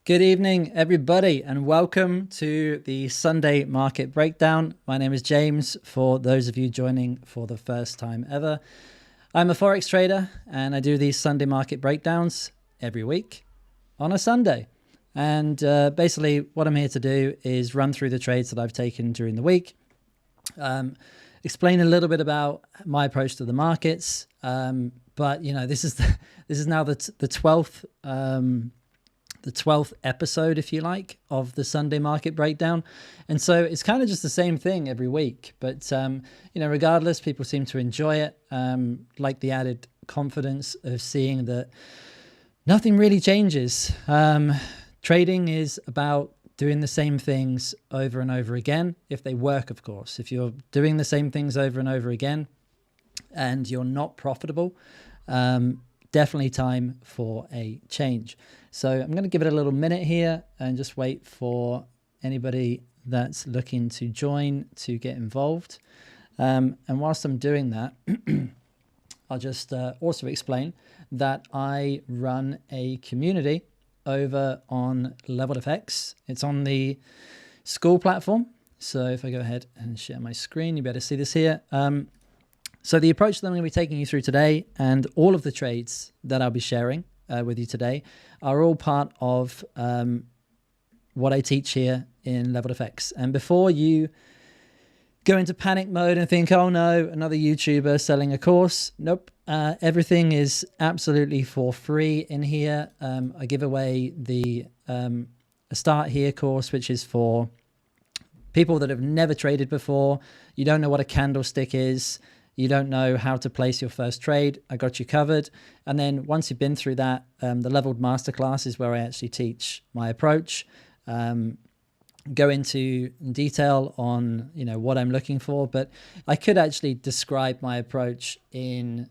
Good evening, everybody, and welcome to the Sunday Market Breakdown. My name is James, for those of you joining for the first time ever. I'm a Forex trader, and I do these Sunday Market Breakdowns every week on a Sunday. And basically, what I'm here to do is run through the trades that I've taken during the week, explain a little bit about my approach to the markets. But, you know, this is now the 12th... the 12th episode, if you like, of the Sunday Market Breakdown. And so it's kind of just the same thing every week. But, you know, regardless, people seem to enjoy it, like the added confidence of seeing that nothing really changes. Trading is about doing the same things over and over again, if they work, of course. If you're doing the same things over and over again and you're not profitable, definitely time for a change. So I'm going to give it a little minute here and just wait for anybody that's looking to join to get involved. And whilst I'm doing that, I'll just also explain that I run a community over on LeveledFX. It's on the school platform. So if I go ahead and share my screen, you better see this here. So the approach that I'm going to be taking you through today, and all of the trades that I'll be sharing with you today, are all part of what I teach here in LeveledFX. And before you go into panic mode and think, oh no, another YouTuber selling a course, nope. Everything is absolutely for free in here. I give away the a Start Here course, which is for people that have never traded before. You don't know what a candlestick is. You don't know how to place your first trade. I got you covered. And then once you've been through that, the Leveled Masterclass is where I actually teach my approach, go into detail on, you know, what I'm looking for. But I could actually describe my approach in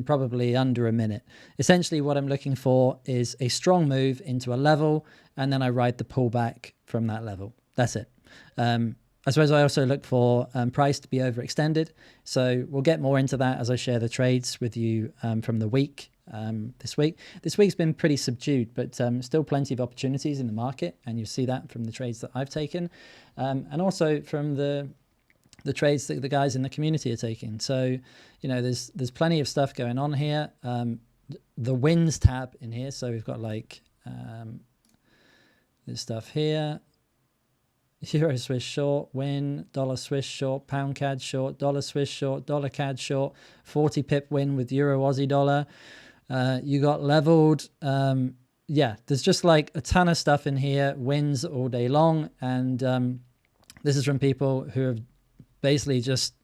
probably under a minute. Essentially, what I'm looking for is a strong move into a level, and then I ride the pullback from that level. That's it. I suppose I also look for price to be overextended. So we'll get more into that as I share the trades with you from the week this week. This week's been pretty subdued, but still plenty of opportunities in the market. And you'll see that from the trades that I've taken and also from the trades that the guys in the community are taking. So, you know, there's plenty of stuff going on here. The wins tab in here. So we've got like this stuff here. Euro Swiss short, win, dollar Swiss short, pound CAD short, dollar Swiss short, dollar CAD short, 40 pip win with Euro Aussie dollar. You got leveled. Yeah, there's just like a ton of stuff in here, wins all day long. And this is from people who have basically just,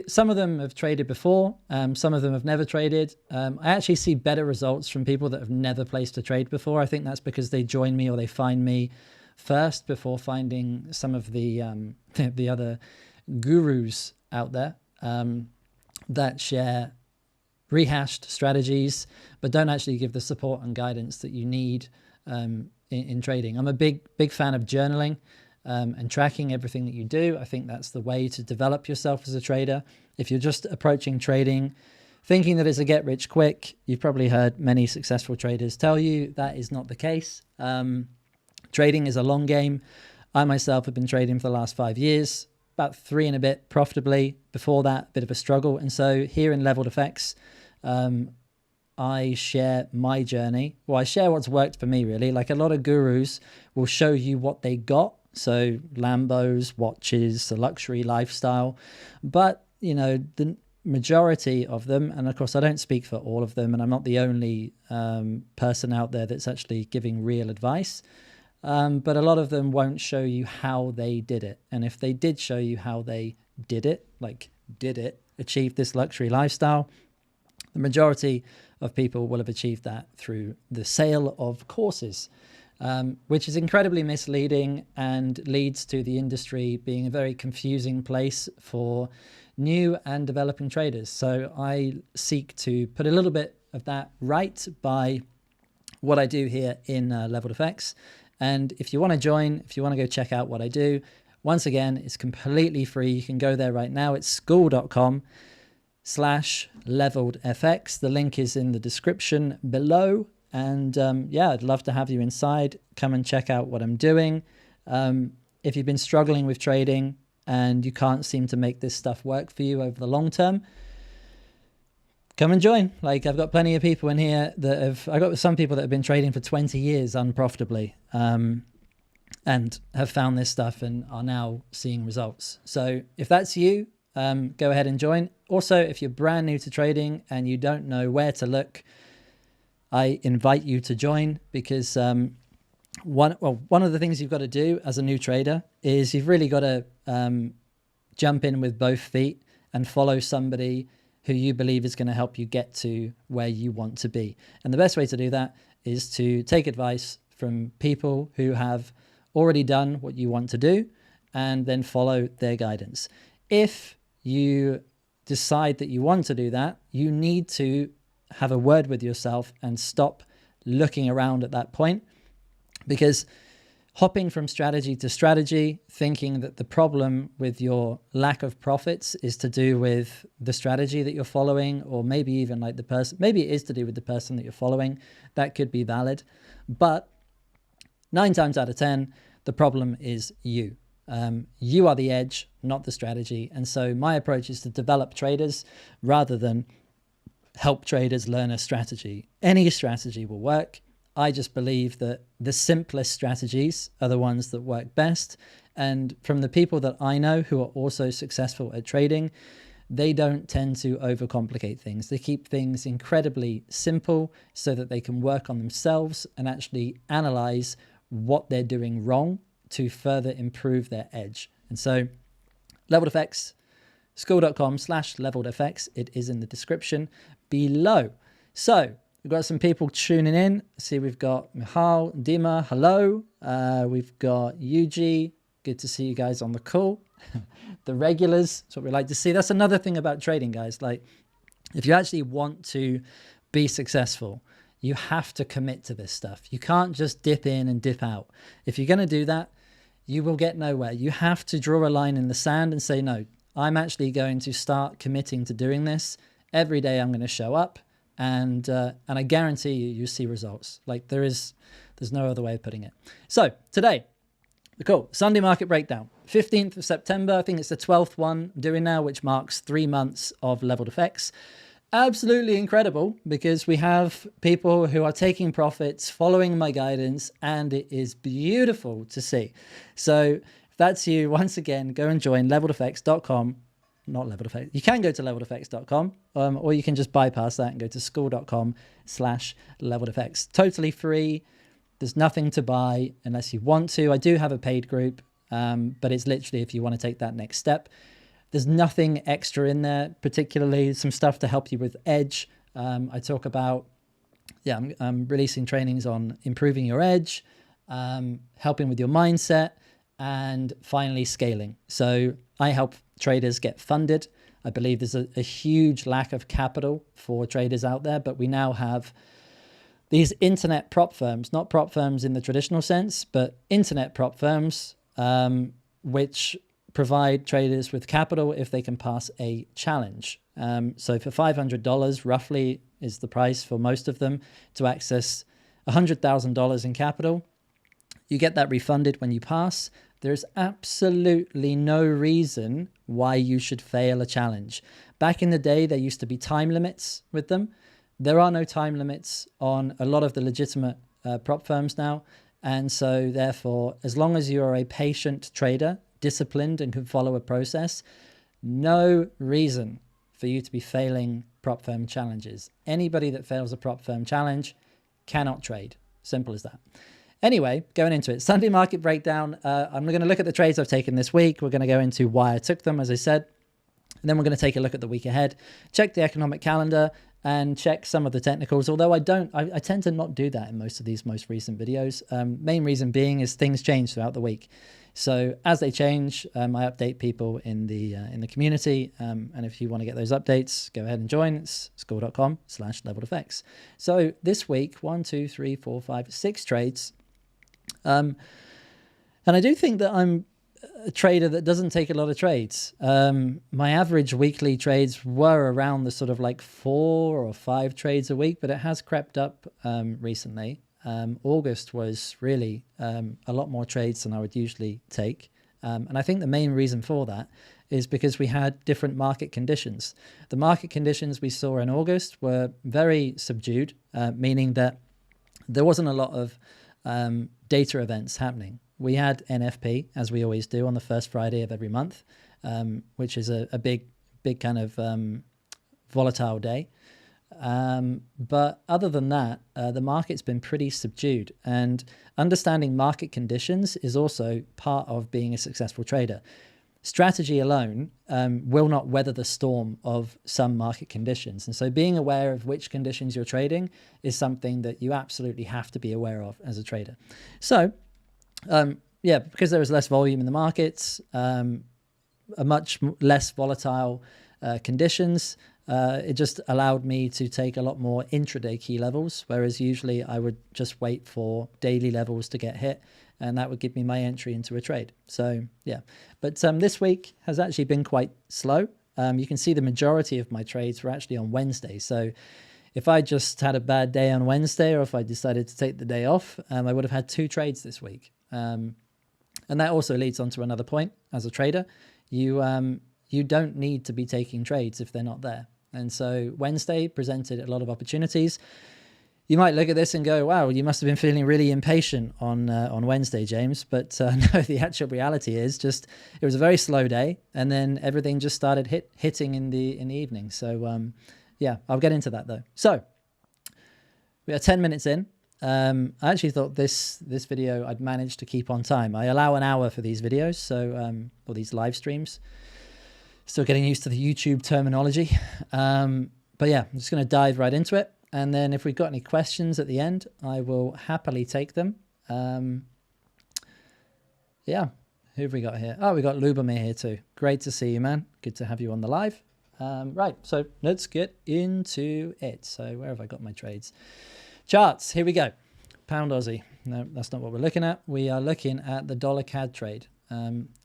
some of them have traded before. Some of them have never traded. I actually see better results from people that have never placed a trade before. I think that's because they join me or they find me first before finding some of the other gurus out there that share rehashed strategies but don't actually give the support and guidance that you need in trading. I'm a big fan of journaling and tracking everything that you do. I think that's the way to develop yourself as a trader. If you're just approaching trading thinking that it's a get rich quick, you've probably heard many successful traders tell you that is not the case. Trading is a long game. I myself have been trading for the last 5 years, about 3 and a bit profitably. Before that, a bit of a struggle. And so here in LeveledFX, I share my journey. Well, I share what's worked for me, really. Like a lot of gurus will show you what they got. So Lambos, watches, the luxury lifestyle. But, you know, the majority of them, and of course I don't speak for all of them, and I'm not the only person out there that's actually giving real advice. But a lot of them won't show you how they did it. And if they did show you how they did it, achieve this luxury lifestyle, the majority of people will have achieved that through the sale of courses, which is incredibly misleading and leads to the industry being a very confusing place for new and developing traders. So I seek to put a little bit of that right by what I do here in LeveledFX. And if you want to join, if you want to go check out what I do, once again, it's completely free. You can go there right now. It's school.com/leveledfx. The link is in the description below. And yeah, I'd love to have you inside. Come and check out what I'm doing. If you've been struggling with trading and you can't seem to make this stuff work for you over the long term, come and join. Like, I've got plenty of people in here I've got some people that have been trading for 20 years unprofitably, and have found this stuff and are now seeing results. So if that's you, go ahead and join. Also, if you're brand new to trading and you don't know where to look, I invite you to join, because one of the things you've got to do as a new trader is you've really got to jump in with both feet and follow somebody who you believe is going to help you get to where you want to be. And the best way to do that is to take advice from people who have already done what you want to do and then follow their guidance. If you decide that you want to do that, you need to have a word with yourself and stop looking around at that point, because hopping from strategy to strategy, thinking that the problem with your lack of profits is to do with the strategy that you're following, or maybe even like maybe it is to do with the person that you're following, that could be valid. But 9 times out of 10, the problem is you. You are the edge, not the strategy. And so my approach is to develop traders rather than help traders learn a strategy. Any strategy will work. I just believe that the simplest strategies are the ones that work best. And from the people that I know who are also successful at trading, they don't tend to overcomplicate things. They keep things incredibly simple so that they can work on themselves and actually analyze what they're doing wrong to further improve their edge. And so LeveledFX, school.com/LeveledFX. It is in the description below. So we've got some people tuning in. See, we've got Mihal, Dima, hello. We've got Yuji. Good to see you guys on the call. The regulars, that's what we like to see. That's another thing about trading, guys. Like, if you actually want to be successful, you have to commit to this stuff. You can't just dip in and dip out. If you're going to do that, you will get nowhere. You have to draw a line in the sand and say, no, I'm actually going to start committing to doing this. Every day I'm going to show up, and I guarantee you see results. Like, there's no other way of putting it. So today, cool, Sunday market breakdown, 15th of September. I think it's the 12th one I'm doing now, which marks 3 months of LeveledFX. Absolutely incredible, because we have people who are taking profits, following my guidance, and it is beautiful to see. So if that's you, once again, go and join leveledfx.com. Not LeveledFX. You can go to leveledfx.com, or you can just bypass that and go to school.com/leveledfx. Totally free. There's nothing to buy unless you want to. I do have a paid group, but it's literally if you want to take that next step. There's nothing extra in there, particularly some stuff to help you with edge. I talk about, I'm releasing trainings on improving your edge, helping with your mindset, and finally scaling. So I help traders get funded. I believe there's a huge lack of capital for traders out there, but we now have these internet prop firms, not prop firms in the traditional sense, but internet prop firms, which provide traders with capital if they can pass a challenge. So for $500 roughly is the price for most of them to access $100,000 in capital. You get that refunded when you pass. There's absolutely no reason why you should fail a challenge. Back in the day, there used to be time limits with them. There are no time limits on a lot of the legitimate prop firms now. And so therefore, as long as you're a patient trader, disciplined, and can follow a process, no reason for you to be failing prop firm challenges. Anybody that fails a prop firm challenge cannot trade. Simple as that. Anyway, going into it, Sunday market breakdown. I'm going to look at the trades I've taken this week. We're going to go into why I took them, as I said. And then we're going to take a look at the week ahead, check the economic calendar, and check some of the technicals. Although I tend to not do that in most of these most recent videos. Main reason being is things change throughout the week. So as they change, I update people in the community. And if you want to get those updates, go ahead and join. It's school.com/leveledfx. So this week, 1, 2, 3, 4, 5, 6 trades. And I do think that I'm a trader that doesn't take a lot of trades. My average weekly trades were around the sort of like 4 or 5 trades a week, but it has crept up recently. August was really a lot more trades than I would usually take. And I think the main reason for that is because we had different market conditions. The market conditions we saw in August were very subdued, meaning that there wasn't a lot of data events happening. We had NFP, as we always do, on the first Friday of every month, which is a big kind of volatile day. But other than that, the market's been pretty subdued, and understanding market conditions is also part of being a successful trader. Strategy alone will not weather the storm of some market conditions. And so being aware of which conditions you're trading is something that you absolutely have to be aware of as a trader. So, yeah, because there was less volume in the markets, a much less volatile conditions, it just allowed me to take a lot more intraday key levels, whereas usually I would just wait for daily levels to get hit, and that would give me my entry into a trade. So yeah, but this week has actually been quite slow. You can see the majority of my trades were actually on Wednesday. So if I just had a bad day on Wednesday, or if I decided to take the day off, I would have had 2 trades this week. And that also leads on to another point. As a trader, you don't need to be taking trades if they're not there. And so Wednesday presented a lot of opportunities. You might look at this and go, wow, you must have been feeling really impatient on Wednesday, James. But no, the actual reality is just it was a very slow day, and then everything just started hitting in the evening. So yeah, I'll get into that though. So we are 10 minutes in. I actually thought this video I'd managed to keep on time. I allow an hour for these videos, so or these live streams. Still getting used to the YouTube terminology. But yeah, I'm just going to dive right into it. And then if we've got any questions at the end, I will happily take them. Yeah, who have we got here? Oh, we got Lubomir here too. Great to see you, man. Good to have you on the live. Right, so let's get into it. So where have I got my trades? Charts, here we go. Pound Aussie. No, that's not what we're looking at. We are looking at the dollar CAD trade.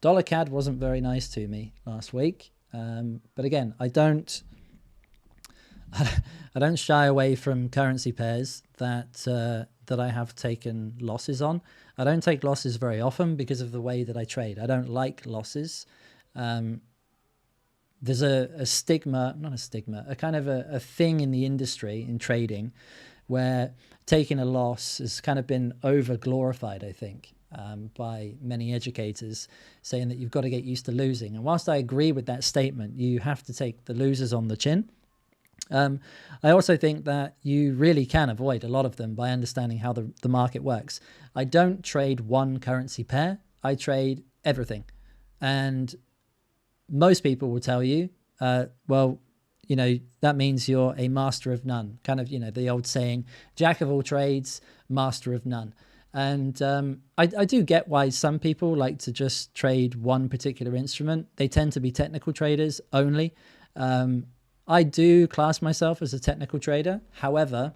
Dollar CAD wasn't very nice to me last week. But again, I don't shy away from currency pairs that I have taken losses on. I don't take losses very often because of the way that I trade. I don't like losses. There's a stigma, not a stigma, a kind of a thing in the industry, in trading, where taking a loss has kind of been over glorified, I think, by many educators, saying that you've got to get used to losing. And whilst I agree with that statement, you have to take the losers on the chin. I also think that you really can avoid a lot of them by understanding how the market works. I don't trade one currency pair. I trade everything. And most people will tell you, well, you know, that means you're a master of none. Kind of, you know, the old saying, jack of all trades, master of none. And I do get why some people like to just trade one particular instrument. They tend to be technical traders only. I do class myself as a technical trader. However,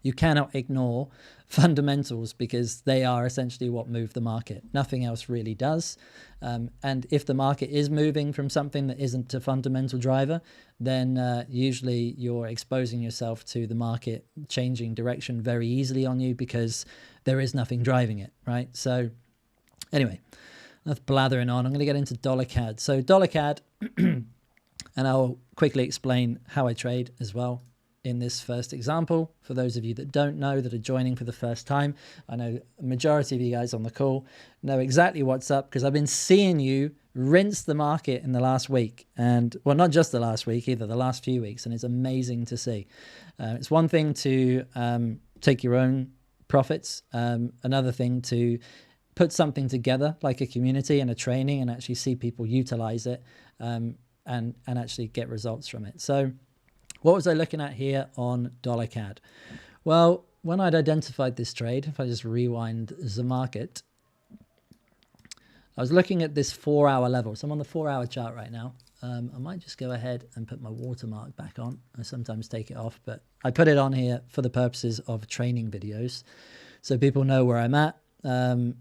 you cannot ignore fundamentals because they are essentially what move the market. Nothing else really does. And if the market is moving from something that isn't a fundamental driver, then usually you're exposing yourself to the market changing direction very easily on you because there is nothing driving it, right? So anyway, that's blathering on. I'm going to get into dollar CAD. So dollar CAD, and I'll quickly explain how I trade as well in this first example. For those of you that don't know, that are joining for the first time, I know a majority of you guys on the call know exactly what's up because I've been seeing you rinse the market in the last week. And well, not just the last week either, the last few weeks. And it's amazing to see. It's one thing to take your own profits. Another thing to put something together like a community and a training and actually see people utilize it and actually get results from it. So what was I looking at here on dollar CAD? Well, when I'd identified this trade, if I just rewind the market, I was looking at this 4-hour level. So I'm on the 4-hour chart right now. I might just go ahead and put my watermark back on. I sometimes take it off, but I put it on here for the purposes of training videos so people know where I'm at. And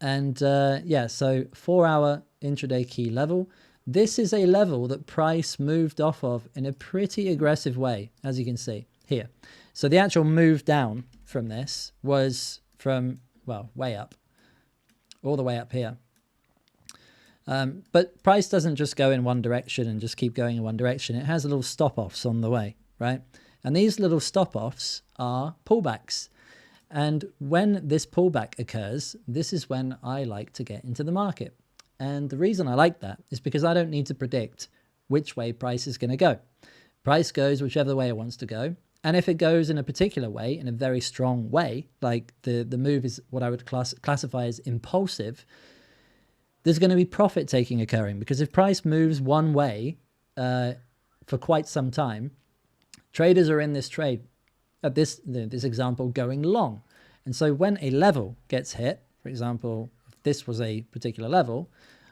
And yeah, so 4-hour intraday key level. This is a level that price moved off of in a pretty aggressive way, as you can see here. So the actual move down from this was from, well, way up, all the way up here. But price doesn't just go in one direction and just keep going in one direction. It has little stop-offs on the way, right? And these little stop-offs are pullbacks. And when this pullback occurs, this is when I like to get into the market. And the reason I like that is because I don't need to predict which way price is going to go. Price goes whichever way it wants to go. And if it goes in a particular way, in a very strong way, like the move is what I would classify as impulsive, there's going to be profit taking occurring. Because if price moves one way for quite some time, traders are in this trade, at this example, going long. And so when a level gets hit, for example, if this was a particular level,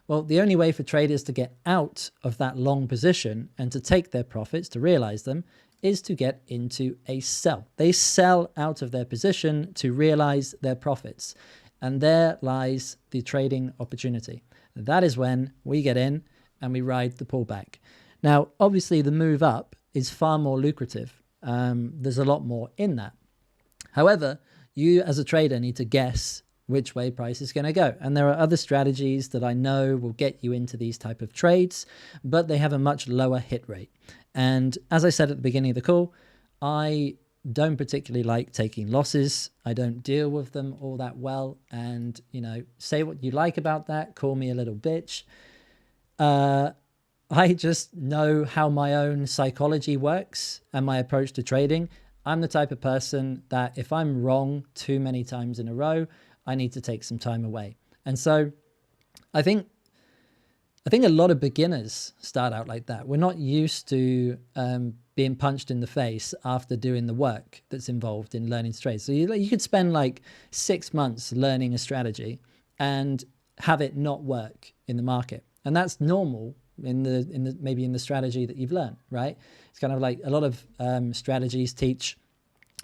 well, the only way for traders to get out of that long position and to take their profits, to realize them, is to get into a sell. They sell out of their position to realize their profits. And there lies the trading opportunity. That is when we get in and we ride the pullback. Now, obviously, the move up is far more lucrative. There's a lot more in that. However, you as a trader need to guess which way price is going to go. And there are other strategies that I know will get you into these type of trades, but they have a much lower hit rate. And as I said at the beginning of the call, I don't particularly like taking losses. I don't deal with them all that well. And, you know, say what you like about that. Call me a little bitch. I just know how my own psychology works and my approach to trading. I'm the type of person that if I'm wrong too many times in a row, I need to take some time away. And so I think a lot of beginners start out like that. We're not used to being punched in the face after doing the work that's involved in learning to trade. So you could spend like 6 months learning a strategy and have it not work in the market. And that's normal in the maybe in the strategy that you've learned, right? It's kind of like a lot of strategies teach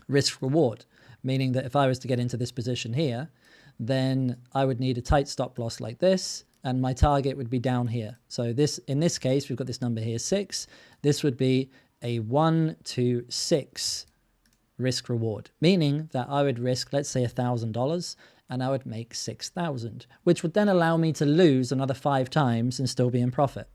risk reward, meaning that if I was to get into this position here, then I would need a tight stop loss like this, and my target would be down here. So this, in this case, we've got this number here, 6. This would be a 1 to 6 risk reward, meaning that I would risk, let's say, $1,000, and I would make 6,000, which would then allow me to lose another 5 times and still be in profit.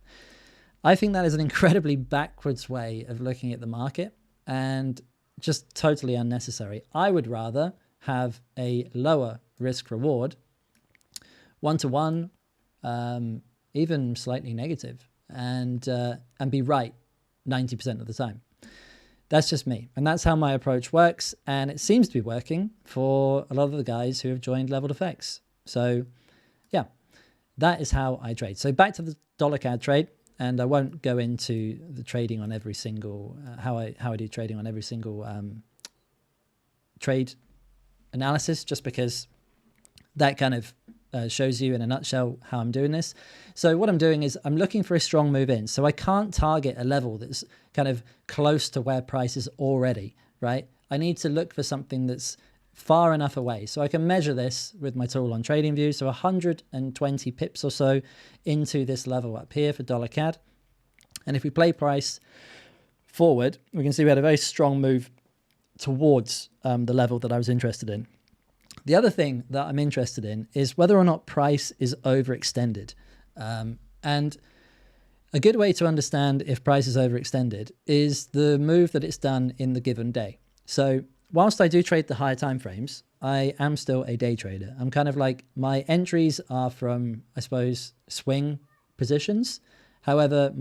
I think that is an incredibly backwards way of looking at the market and just totally unnecessary. I would rather have a lower risk reward, 1-to-1, even slightly negative, and be right 90% of the time. That's just me. And that's how my approach works. And it seems to be working for a lot of the guys who have joined Leveled FX. So yeah, that is how I trade. So back to the dollar CAD trade. And I won't go into the trading on every single, how I do trading on every single trade analysis, just because that kind of shows you in a nutshell how I'm doing this. So what I'm doing is I'm looking for a strong move in. So I can't target a level that's kind of close to where price is already, right? I need to look for something that's far enough away. So I can measure this with my tool on TradingView. So 120 pips or so into this level up here for dollar CAD. And if we play price forward, we can see we had a very strong move towards the level that I was interested in. The other thing that I'm interested in is whether or not price is overextended. And a good way to understand if price is overextended is the move that it's done in the given day. So whilst I do trade the higher time frames, I am still a day trader. I'm kind of like, my entries are from, I suppose, swing positions. However,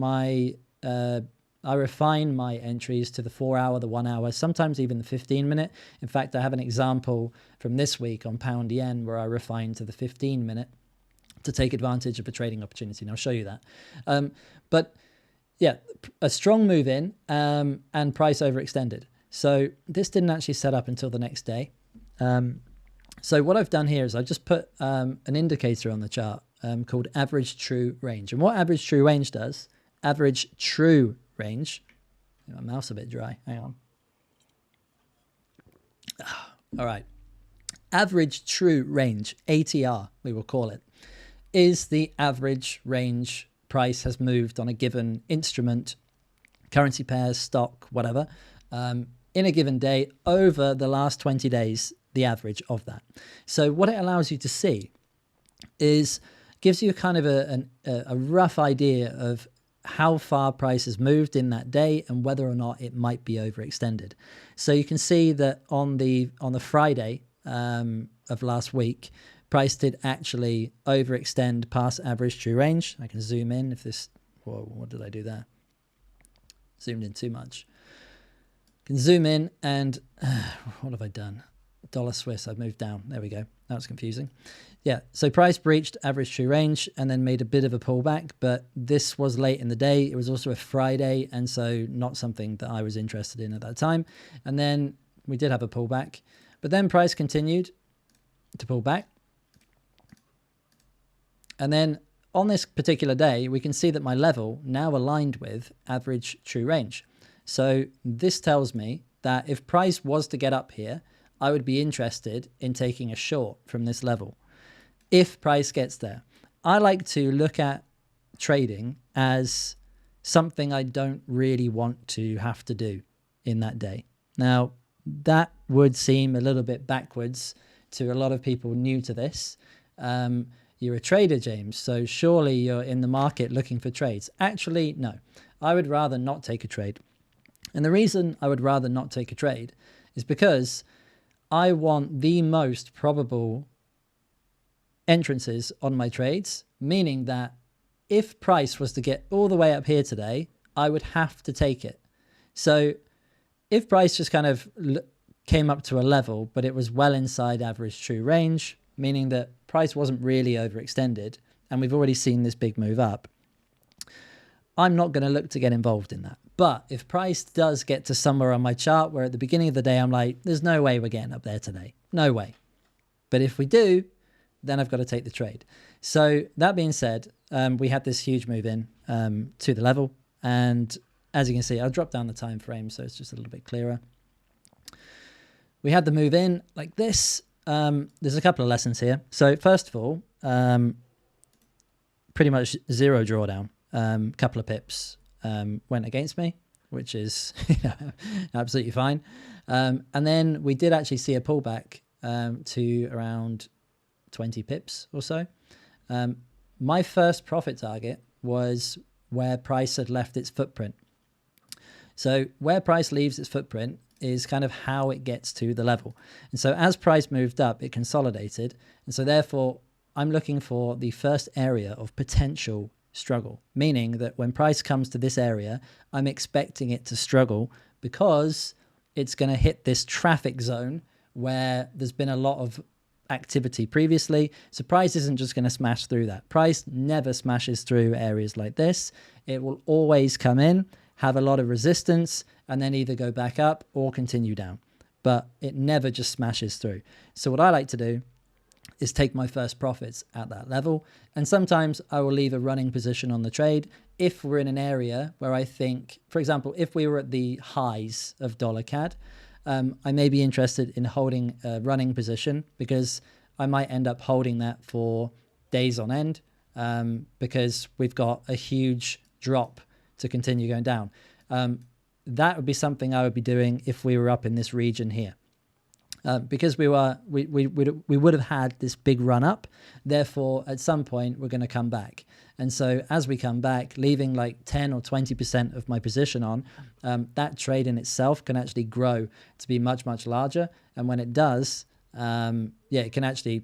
I refine my entries to the 4-hour, the 1 hour, sometimes even the 15-minute. In fact, I have an example from this week on pound yen where I refined to the 15-minute to take advantage of a trading opportunity. And I'll show you that. But yeah, a strong move in and price overextended. So this didn't actually set up until the next day. So what I've done here is I've just put an indicator on the chart called average true range. And what average true range does, average true range, my mouth's a bit dry, hang on. All right. Average true range, ATR, we will call it, is the average range price has moved on a given instrument, currency pairs, stock, whatever, in a given day over the last 20 days, the average of that. So what it allows you to see is gives you kind of a rough idea of how far price has moved in that day and whether or not it might be overextended. So you can see that on the Friday of last week, price did actually overextend past average true range. I can zoom in if this, whoa, what did I do there? Zoomed in too much. Can zoom in and what have I done? Dollar Swiss, I've moved down. There we go. That was confusing. Yeah, so price breached average true range and then made a bit of a pullback, but this was late in the day. It was also a Friday, and so not something that I was interested in at that time. And then we did have a pullback, but then price continued to pull back. And then on this particular day, we can see that my level now aligned with average true range. So this tells me that if price was to get up here, I would be interested in taking a short from this level. If price gets there, I like to look at trading as something I don't really want to have to do in that day. Now, that would seem a little bit backwards to a lot of people new to this. You're a trader, James, so surely you're in the market looking for trades. Actually, no. I would rather not take a trade. And the reason I would rather not take a trade is because I want the most probable entrances on my trades, meaning that if price was to get all the way up here today, I would have to take it. So if price just kind of came up to a level, but it was well inside average true range, meaning that price wasn't really overextended, and we've already seen this big move up, I'm not going to look to get involved in that. But if price does get to somewhere on my chart where at the beginning of the day I'm like, there's no way we're getting up there today. No way. But if we do, then I've got to take the trade. So that being said, we had this huge move in to the level. And as you can see, I'll drop down the time frame so it's just a little bit clearer. We had the move in like this. There's a couple of lessons here. So first of all, pretty much zero drawdown. Couple of pips went against me, which is absolutely fine. And then we did actually see a pullback to around 20 pips or so. My first profit target was where price had left its footprint. So where price leaves its footprint is kind of how it gets to the level. And so as price moved up, it consolidated. And so therefore, I'm looking for the first area of potential struggle, meaning that when price comes to this area, I'm expecting it to struggle because it's going to hit this traffic zone where there's been a lot of activity previously. So price isn't just going to smash through that. Price never smashes through areas like this. It will always come in, have a lot of resistance, and then either go back up or continue down. But it never just smashes through. So what I like to do is take my first profits at that level. And sometimes I will leave a running position on the trade if we're in an area where I think, for example, if we were at the highs of dollar CAD, I may be interested in holding a running position because I might end up holding that for days on end because we've got a huge drop to continue going down. That would be something I would be doing if we were up in this region here. Because we would have had this big run up. Therefore, at some point, we're going to come back. And so as we come back, leaving like 10 or 20% of my position on, that trade in itself can actually grow to be much, much larger. And when it does, it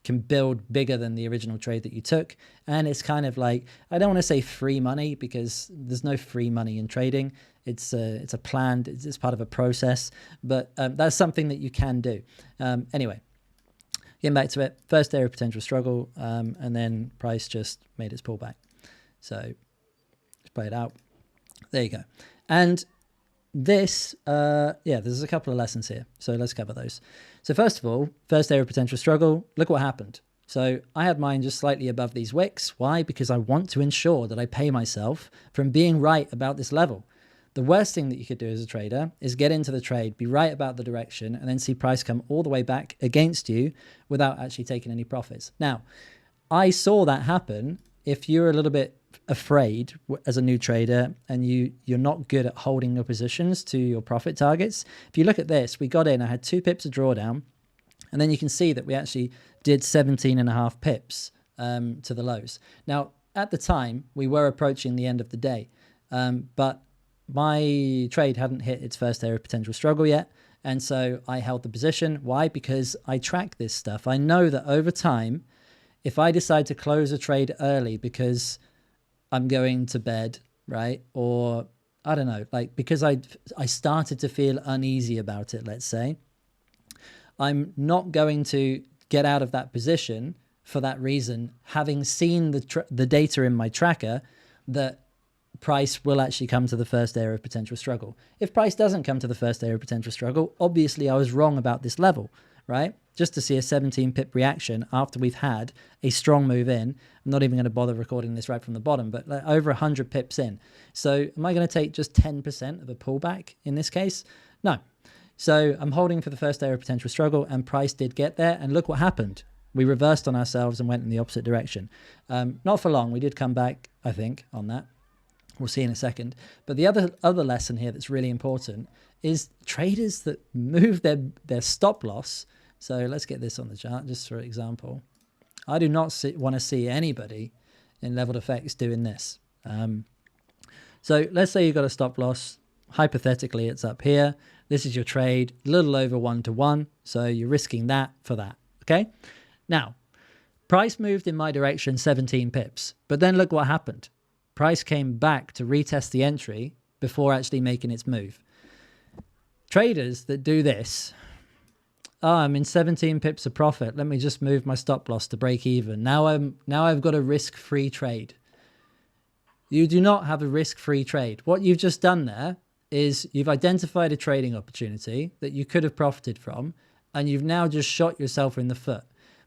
can build bigger than the original trade that you took. And it's kind of like, I don't want to say free money because there's no free money in trading. It's a planned, it's part of a process, but that's something that you can do. Anyway, getting back to it, first area of potential struggle, and then price just made its pullback. So let's play it out. There you go. And this, there's a couple of lessons here. So let's cover those. So first of all, first area of potential struggle, look what happened. So I had mine just slightly above these wicks. Why? Because I want to ensure that I pay myself from being right about this level. The worst thing that you could do as a trader is get into the trade, be right about the direction, and then see price come all the way back against you without actually taking any profits. Now, I saw that happen. If you're a little bit afraid as a new trader and you're not good at holding your positions to your profit targets, if you look at this, we got in, I had 2 pips of drawdown, and then you can see that we actually did 17.5 pips to the lows. Now, at the time, we were approaching the end of the day, but my trade hadn't hit its first area of potential struggle yet, and so I held the position. Why? Because I track this stuff. I know that over time, if I decide to close a trade early because I'm going to bed, right? Or I don't know, like because I started to feel uneasy about it, let's say, I'm not going to get out of that position for that reason, having seen the data in my tracker that price will actually come to the first area of potential struggle. If price doesn't come to the first area of potential struggle, obviously I was wrong about this level, right? Just to see a 17 pip reaction after we've had a strong move in. I'm not even going to bother recording this right from the bottom, but like over 100 pips in. So am I going to take just 10% of a pullback in this case? No. So I'm holding for the first area of potential struggle, and price did get there. And look what happened. We reversed on ourselves and went in the opposite direction. Not for long. We did come back, I think, on that. We'll see in a second. But the other lesson here that's really important is traders that move their stop loss. So let's get this on the chart just for example. I do not want to see anybody in leveled effects doing this. So let's say you've got a stop loss. Hypothetically, it's up here. This is your trade, a little over 1-to-1. So you're risking that for that. Okay. Now, price moved in my direction 17 pips. But then look what happened. Price came back to retest the entry before actually making its move. Traders that do this, I'm in 17 pips of profit. Let me just move my stop loss to break even. Now I've got a risk-free trade. You do not have a risk-free trade. What you've just done there is you've identified a trading opportunity that you could have profited from, and you've now just shot yourself in the foot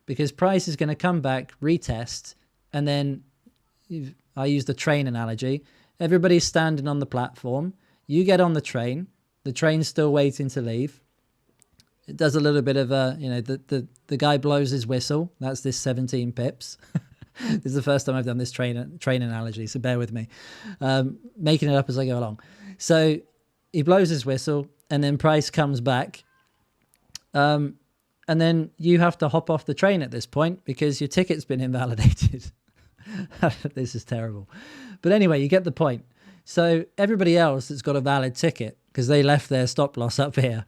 because price is going to come back, retest, and then I use the train analogy. Everybody's standing on the platform. You get on the train's still waiting to leave. It does a little bit of a, the guy blows his whistle. That's this 17 pips. This is the first time I've done this train analogy, so bear with me. Making it up as I go along. So he blows his whistle, and then price comes back. And then you have to hop off the train at this point because your ticket's been invalidated. This is terrible. But anyway, you get the point. So everybody else that's got a valid ticket, because they left their stop loss up here,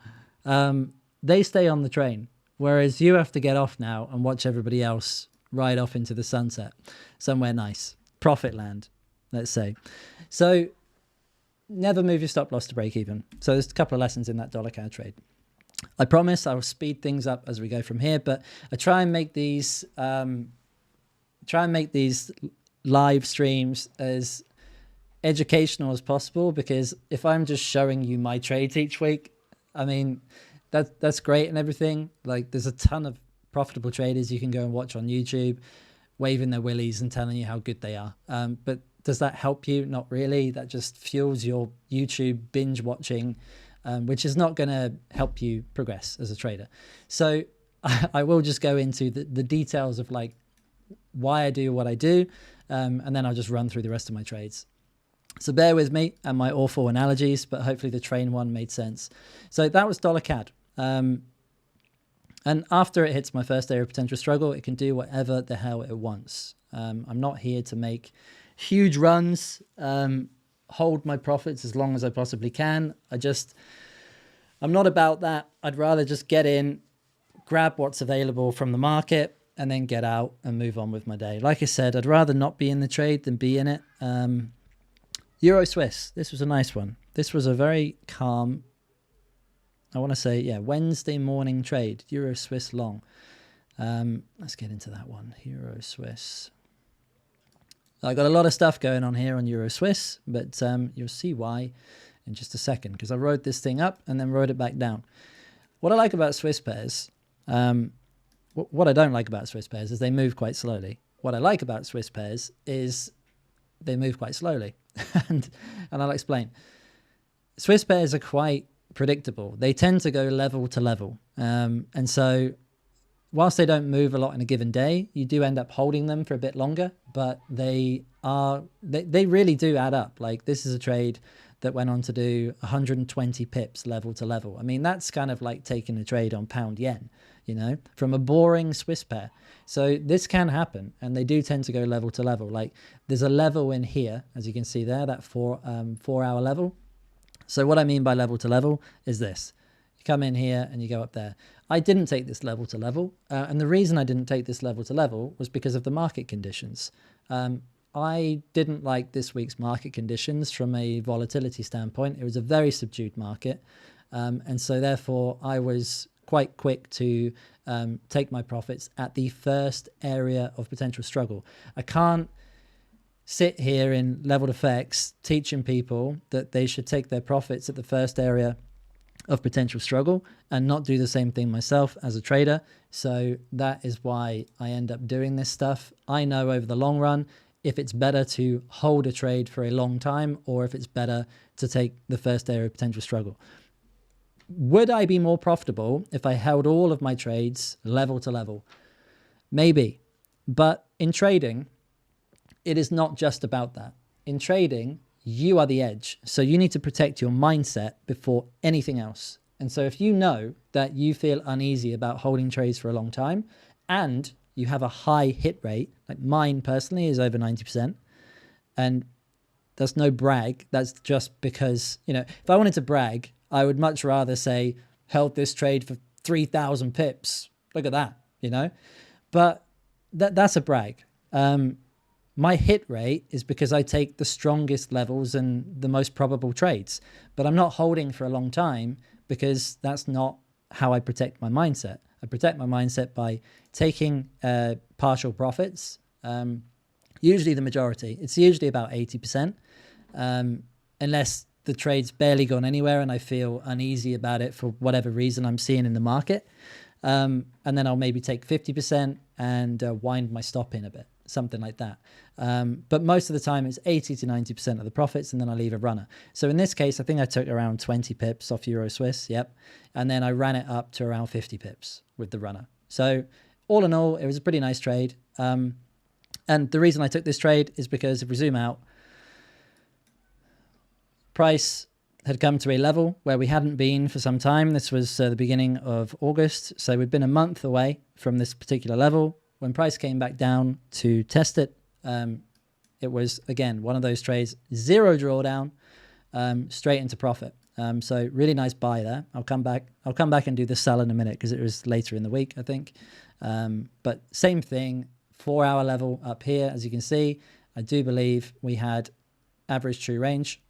they stay on the train. Whereas you have to get off now and watch everybody else ride off into the sunset. Somewhere nice. Profit land, let's say. So never move your stop loss to break even. So there's a couple of lessons in that dollar CAD trade. I promise I will speed things up as we go from here, but I try and make these live streams as educational as possible, because if I'm just showing you my trades each week, I mean, that's great and everything. Like, there's a ton of profitable traders you can go and watch on YouTube waving their willies and telling you how good they are. But does that help you? Not really. That just fuels your YouTube binge watching, which is not going to help you progress as a trader. So I will just go into the details of like why I do what I do, and then I'll just run through the rest of my trades. So bear with me and my awful analogies, but hopefully the train one made sense. So that was dollar CAD. And after it hits my first area of potential struggle, it can do whatever the hell it wants. I'm not here to make huge runs, hold my profits as long as I possibly can. I'm not about that. I'd rather just get in, grab what's available from the market, and then get out and move on with my day. Like I said, I'd rather not be in the trade than be in it. Euro Swiss, this was a nice one. This was a very calm, I want to say, Wednesday morning trade. Euro Swiss long. Let's get into that one. Euro Swiss. I got a lot of stuff going on here on Euro Swiss, but you'll see why in just a second, because I wrote this thing up and then wrote it back down. What I like about Swiss pairs, what I don't like about Swiss pairs is they move quite slowly. What I like about Swiss pairs is they move quite slowly. and I'll explain. Swiss pairs are quite predictable. They tend to go level to level. And so whilst they don't move a lot in a given day, you do end up holding them for a bit longer, but they really do add up. Like this is a trade that went on to do 120 pips level to level. I mean, that's kind of like taking a trade on pound yen, you know, from a boring Swiss pair. So this can happen, and they do tend to go level to level. Like there's a level in here, as you can see there, that 4 hour level. So what I mean by level to level is this. You come in here and you go up there. I didn't take this level to level. And the reason I didn't take this level to level was because of the market conditions. I didn't like this week's market conditions from a volatility standpoint. It was a very subdued market. And so therefore I was quite quick to take my profits at the first area of potential struggle. I can't sit here in leveled effects teaching people that they should take their profits at the first area of potential struggle and not do the same thing myself as a trader. So that is why I end up doing this stuff. I know over the long run if it's better to hold a trade for a long time or if it's better to take the first area of potential struggle. Would I be more profitable if I held all of my trades level to level? Maybe. But in trading, it is not just about that. In trading, you are the edge. So you need to protect your mindset before anything else. And so if you know that you feel uneasy about holding trades for a long time and you have a high hit rate, like mine personally is over 90%, and that's no brag. That's just because, you know, if I wanted to brag, I would much rather say held this trade for 3,000 pips. Look at that, you know, but that's a brag. My hit rate is because I take the strongest levels and the most probable trades, but I'm not holding for a long time because that's not how I protect my mindset. I protect my mindset by taking partial profits, usually the majority. It's usually about 80%, unless the trade's barely gone anywhere and I feel uneasy about it for whatever reason I'm seeing in the market. And then I'll maybe take 50% and wind my stop in a bit. Something like that. But most of the time it's 80 to 90% of the profits and then I leave a runner. So in this case, I think I took around 20 pips off Euro Swiss. Yep. And then I ran it up to around 50 pips with the runner. So all in all, it was a pretty nice trade. And the reason I took this trade is because if we zoom out, price had come to a level where we hadn't been for some time. This was the beginning of August. So we'd been a month away from this particular level. When price came back down to test it, it was, again, one of those trades, zero drawdown, straight into profit. So really nice buy there. I'll come back and do the sell in a minute because it was later in the week, I think. But same thing, 4 hour level up here. As you can see, I do believe we had average true range.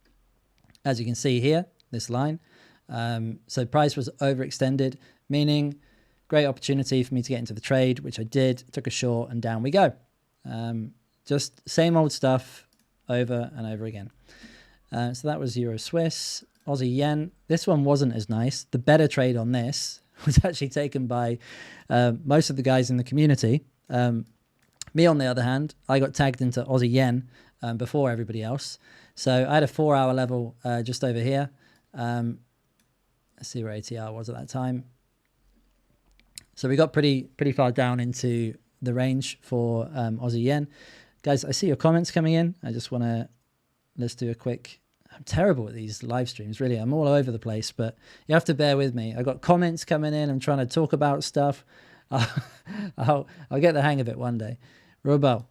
As you can see here, this line. So price was overextended, meaning great opportunity for me to get into the trade, which I did, took a short and down we go. Just same old stuff over and over again. So that was Euro Swiss, Aussie Yen. This one wasn't as nice. The better trade on this was actually taken by most of the guys in the community. Me, on the other hand, I got tagged into Aussie Yen before everybody else. So I had a 4 hour level just over here. Let's see where ATR was at that time. So we got pretty far down into the range for Aussie Yen. Guys, I see your comments coming in. I just want to, let's do a quick, I'm terrible at these live streams, really. I'm all over the place, but you have to bear with me. I got comments coming in. I'm trying to talk about stuff. I'll get the hang of it one day. Robo.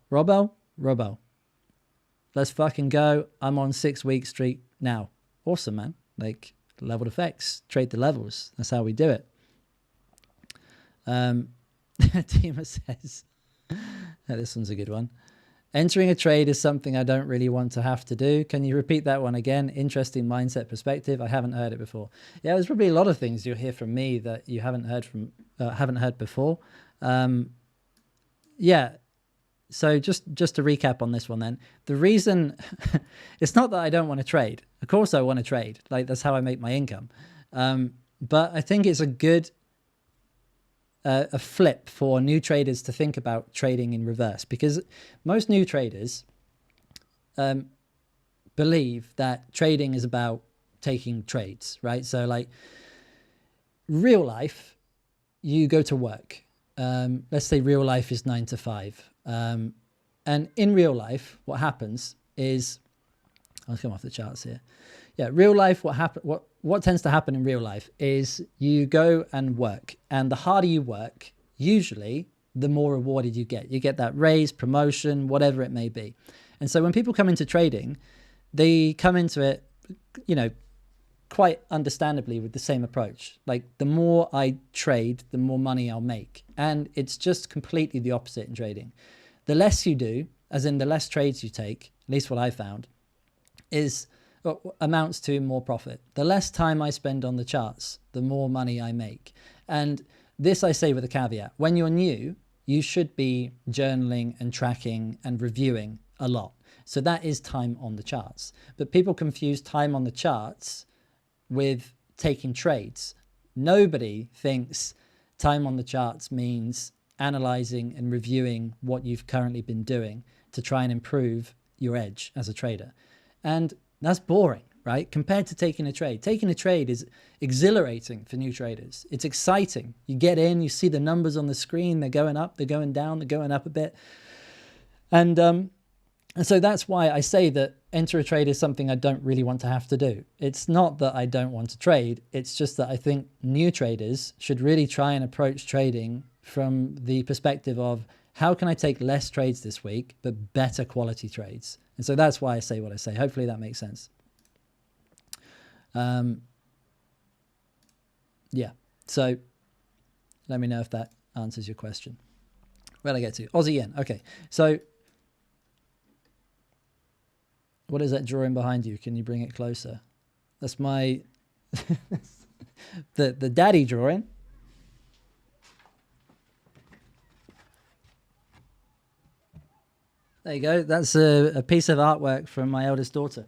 Let's fucking go. I'm on 6 week streak now. Awesome, man. Like leveled effects, trade the levels. That's how we do it. Tima says, this one's a good one. Entering a trade is something I don't really want to have to do. Can you repeat that one again? Interesting mindset perspective. I haven't heard it before. Yeah, there's probably a lot of things you'll hear from me that you haven't heard before. Yeah. So just to recap on this one then, the reason it's not that I don't want to trade. Of course I want to trade. Like that's how I make my income. But I think it's a good a flip for new traders to think about trading in reverse, because most new traders believe that trading is about taking trades, right? So like real life, you go to work. Let's say real life is 9 to 5. And in real life, what happens is, I'll come off the charts here. Yeah, real life, what tends to happen in real life is you go and work, and the harder you work, usually the more rewarded you get. You get that raise, promotion, whatever it may be. And so when people come into trading, they come into it, you know, quite understandably with the same approach. Like the more I trade, the more money I'll make. And it's just completely the opposite in trading. The less you do, as in the less trades you take, at least what I found, is amounts to more profit. The less time I spend on the charts, the more money I make. And this I say with a caveat. When you're new, you should be journaling and tracking and reviewing a lot. So that is time on the charts. But people confuse time on the charts with taking trades. Nobody thinks time on the charts means analyzing and reviewing what you've currently been doing to try and improve your edge as a trader. And that's boring, right? Compared to taking a trade. Taking a trade is exhilarating for new traders. It's exciting. You get in, you see the numbers on the screen, they're going up, they're going down, they're going up a bit. And so that's why I say that enter a trade is something I don't really want to have to do. It's not that I don't want to trade. It's just that I think new traders should really try and approach trading from the perspective of how can I take less trades this week, but better quality trades. And so that's why I say what I say. Hopefully that makes sense. Yeah. So let me know if that answers your question. Where'd I get to? Aussie yen. Okay. So what is that drawing behind you? Can you bring it closer? That's my the daddy drawing. There you go. That's a piece of artwork from my eldest daughter.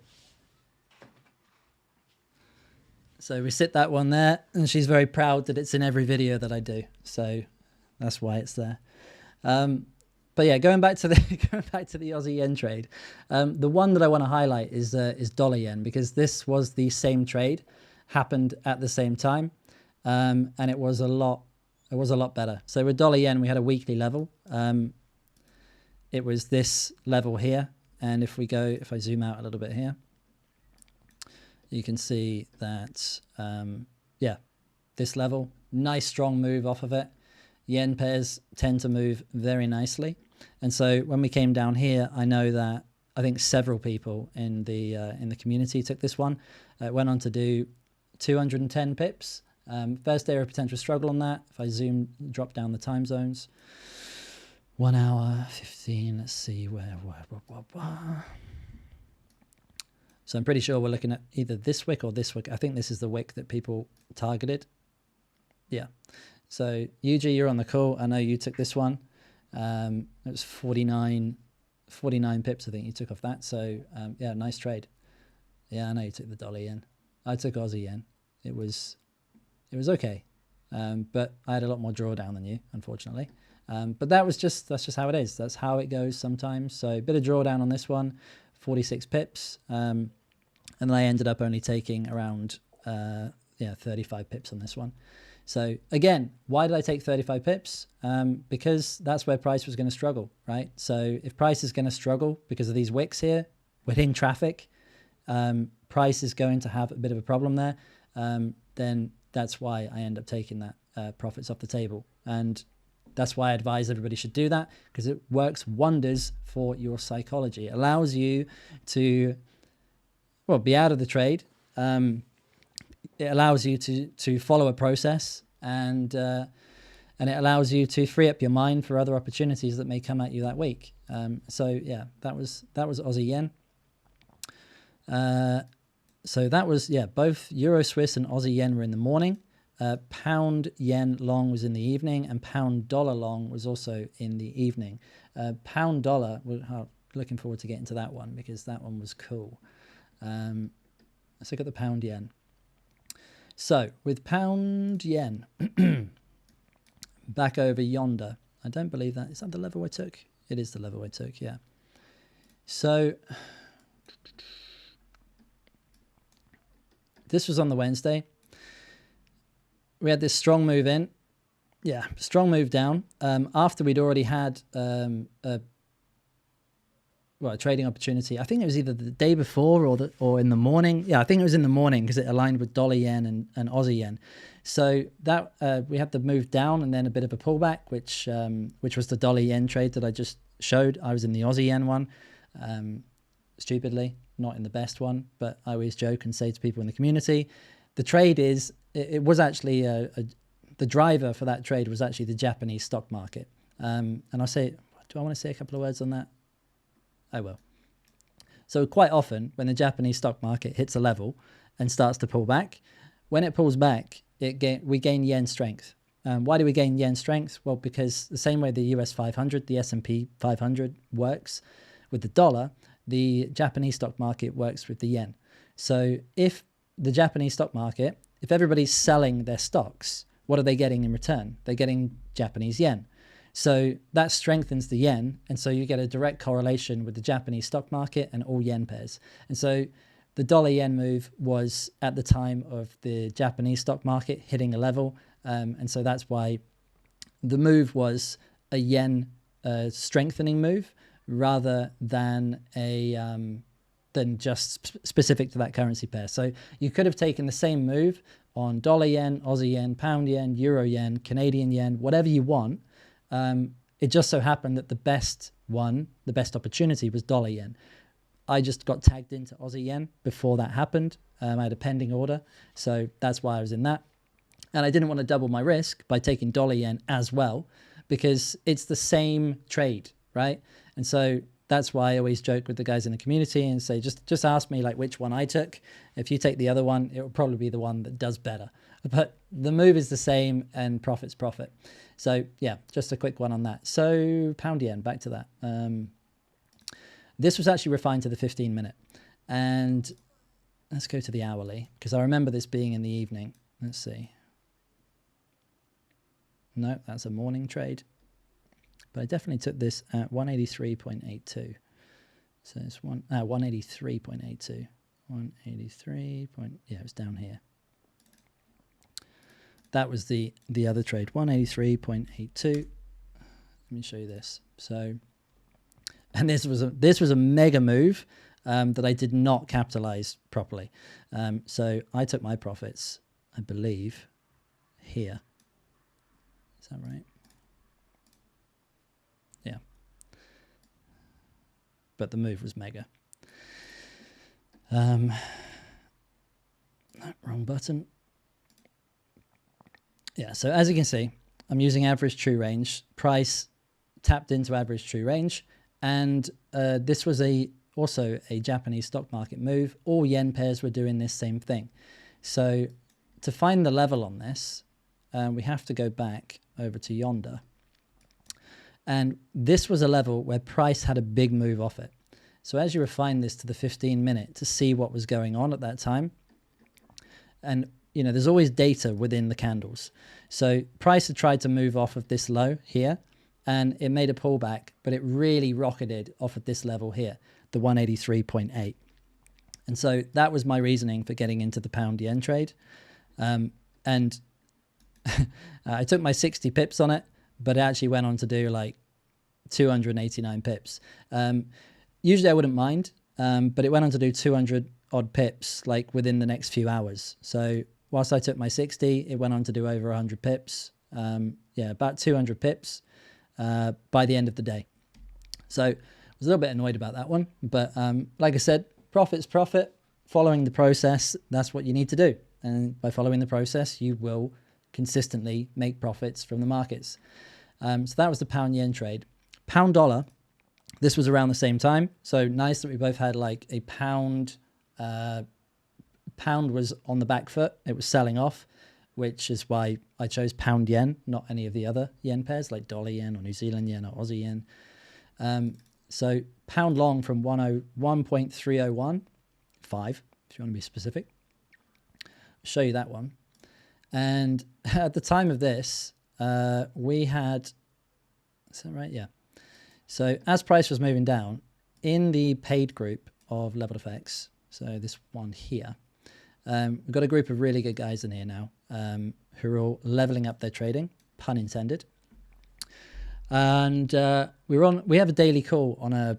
So we sit that one there, and she's very proud that it's in every video that I do. So that's why it's there. But yeah, going back to the Aussie yen trade, the one that I want to highlight is dollar yen, because this was the same trade, happened at the same time, and it was a lot better. So with dollar yen, we had a weekly level. It was this level here, and if I zoom out a little bit here, you can see that this level, nice strong move off of it. Yen pairs tend to move very nicely. And so when we came down here, I know that I think several people in the community took this one. It went on to do 210 pips. First area of potential struggle on that. If I drop down the time zones, 1 hour 15. Let's see where. So I'm pretty sure we're looking at either this wick or this wick. I think this is the wick that people targeted. Yeah. So Yuji, you're on the call. I know you took this one. It was 49 pips, I think you took off that. So yeah, nice trade. Yeah, I know you took the dollar yen. I took Aussie yen. It was okay, but I had a lot more drawdown than you, unfortunately. But that's just how it is. That's how it goes sometimes. So a bit of drawdown on this one, 46 pips, and then I ended up only taking around 35 pips on this one. So again, why did I take 35 pips? Because that's where price was going to struggle, right? So if price is going to struggle because of these wicks here within traffic, price is going to have a bit of a problem there. Then that's why I end up taking that profits off the table. And that's why I advise everybody should do that, because it works wonders for your psychology. It allows you to, be out of the trade. It allows you to follow a process, and it allows you to free up your mind for other opportunities that may come at you that week. So yeah, that was Aussie yen. So that was, both Euro Swiss and Aussie yen were in the morning. Pound yen long was in the evening, and pound dollar long was also in the evening. Pound dollar, looking forward to getting to that one, because that one was cool. Let's look at the pound yen. So with pound yen, back over yonder, I don't believe is that the level I took? It is the level I took, yeah. So This was on the Wednesday. We had this strong move in. Yeah, strong move down. After we'd already had a trading opportunity. I think it was either the day before or in the morning. Yeah, I think it was in the morning because it aligned with dollar yen and Aussie yen. So that we had the move down and then a bit of a pullback, which was the dollar yen trade that I just showed. I was in the Aussie yen one, stupidly, not in the best one, but I always joke and say to people in the community, the trade is, it was actually the driver for that trade was actually the Japanese stock market. And I'll say, do I want to say a couple of words on that? I will. So quite often when the Japanese stock market hits a level and starts to pull back, when it pulls back, we gain yen strength. Why do we gain yen strength? Well, because the same way the US 500, the S&P 500 works with the dollar, the Japanese stock market works with the yen. So if the Japanese stock market, if everybody's selling their stocks, what are they getting in return? They're getting Japanese yen. So that strengthens the yen, and so you get a direct correlation with the Japanese stock market and all yen pairs. And so the dollar yen move was at the time of the Japanese stock market hitting a level, and so that's why the move was a yen strengthening move rather than than just specific to that currency pair. So you could have taken the same move on dollar yen, Aussie yen, pound yen, euro yen, Canadian yen, whatever you want. It just so happened that the best opportunity was dollar yen. I just got tagged into Aussie yen before that happened. I had a pending order, so that's why I was in that. And I didn't want to double my risk by taking dollar yen as well, because it's the same trade, right? And so that's why I always joke with the guys in the community and say, just ask me like which one I took. If you take the other one, it will probably be the one that does better. But the move is the same and profit's profit. So yeah, just a quick one on that. So pound yen, back to that. This was actually refined to the 15-minute. And let's go to the hourly, because I remember this being in the evening. Let's see. No, that's a morning trade. But I definitely took this at 183.82. So it's 183.82. 183. Yeah, it was down here. That was the other trade, 183.82. Let me show you this. So, and this was a mega move that I did not capitalize properly. So I took my profits, I believe, here. Is that right? Yeah. But the move was mega. No, wrong button. Yeah, so as you can see, I'm using average true range. Price tapped into average true range. And this was also a Japanese stock market move. All yen pairs were doing this same thing. So to find the level on this, we have to go back over to yonder. And this was a level where price had a big move off it. So as you refine this to the 15-minute to see what was going on at that time, and there's always data within the candles. So price had tried to move off of this low here, and it made a pullback, but it really rocketed off of this level here, the 183.8. And so that was my reasoning for getting into the pound yen trade. And I took my 60 pips on it, but it actually went on to do like 289 pips. Usually I wouldn't mind, but it went on to do 200 odd pips like within the next few hours. So whilst I took my 60, it went on to do over 100 pips. About 200 pips by the end of the day. So I was a little bit annoyed about that one. But like I said, profit's profit. Following the process, that's what you need to do. And by following the process, you will consistently make profits from the markets. So that was the pound yen trade. Pound dollar, this was around the same time. So nice that we both had like a pound. Pound was on the back foot. It was selling off, which is why I chose pound yen, not any of the other yen pairs like dollar yen or New Zealand yen or Aussie yen. So pound long from 101.301, 5, if you want to be specific. I'll show you that one. And at the time of this, we had, is that right? Yeah. So as price was moving down, in the paid group of Leveled FX, so this one here, We've got a group of really good guys in here now who are all leveling up their trading, pun intended. And we have a daily call on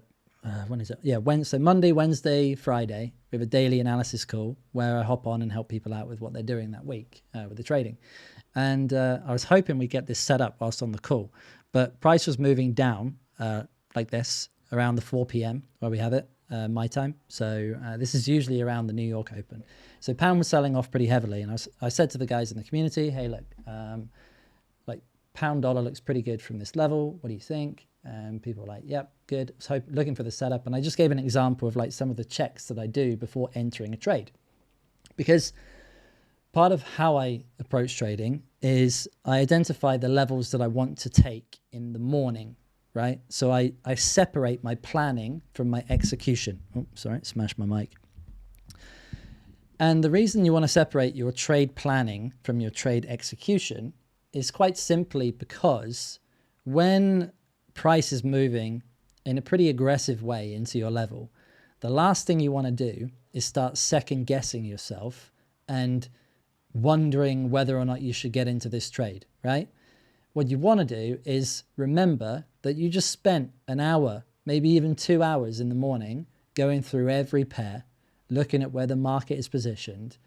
when is it? Yeah, Wednesday, Monday, Wednesday, Friday. We have a daily analysis call where I hop on and help people out with what they're doing that week with the trading. And I was hoping we'd get this set up whilst on the call, but price was moving down like this around the 4 p.m. where we have it, my time. So this is usually around the New York Open. So pound was selling off pretty heavily. And I said to the guys in the community, hey, look, like pound dollar looks pretty good from this level. What do you think? And people were like, yep, good. I was looking for the setup. And I just gave an example of like some of the checks that I do before entering a trade. Because part of how I approach trading is I identify the levels that I want to take in the morning, right? So I separate my planning from my execution. Oh, sorry, smashed my mic. And the reason you want to separate your trade planning from your trade execution is quite simply because when price is moving in a pretty aggressive way into your level, the last thing you want to do is start second guessing yourself and wondering whether or not you should get into this trade, right? What you want to do is remember that you just spent an hour, maybe even 2 hours in the morning going through every pair, looking at where the market is positioned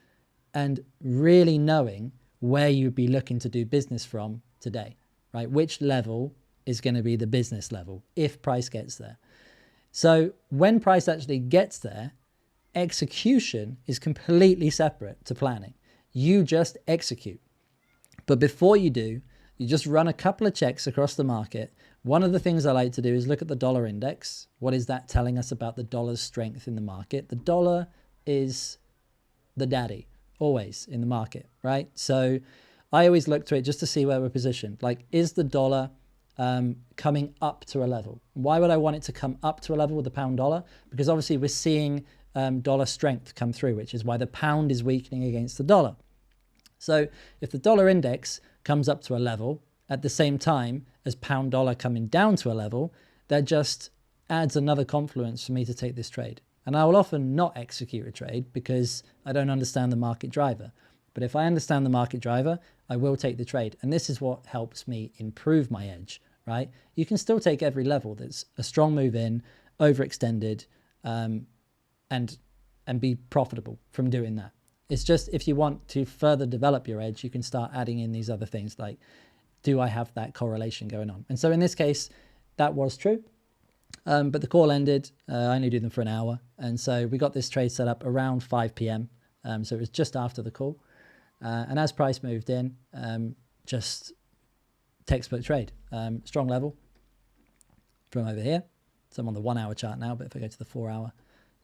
and really knowing where you'd be looking to do business from today, right? Which level is going to be the business level if price gets there. So when price actually gets there, execution is completely separate to planning. You just execute. But before you do, you just run a couple of checks across the market. One of the things I like to do is look at the dollar index. What is that telling us about the dollar's strength in the market? The dollar is the daddy always in the market, right? So I always look to it just to see where we're positioned. Like, is the dollar coming up to a level? Why would I want it to come up to a level with the pound dollar? Because obviously we're seeing dollar strength come through, which is why the pound is weakening against the dollar. So if the dollar index comes up to a level at the same time as pound dollar coming down to a level, that just adds another confluence for me to take this trade. And I will often not execute a trade because I don't understand the market driver. But if I understand the market driver, I will take the trade. And this is what helps me improve my edge, right? You can still take every level that's a strong move in, overextended, and be profitable from doing that. It's just if you want to further develop your edge, you can start adding in these other things like, do I have that correlation going on? And so in this case, that was true. But the call ended. I only do them for an hour. And so we got this trade set up around 5 p.m. So it was just after the call. And as price moved in, just textbook trade. Strong level from over here. So I'm on the 1 hour chart now, but if I go to the 4 hour,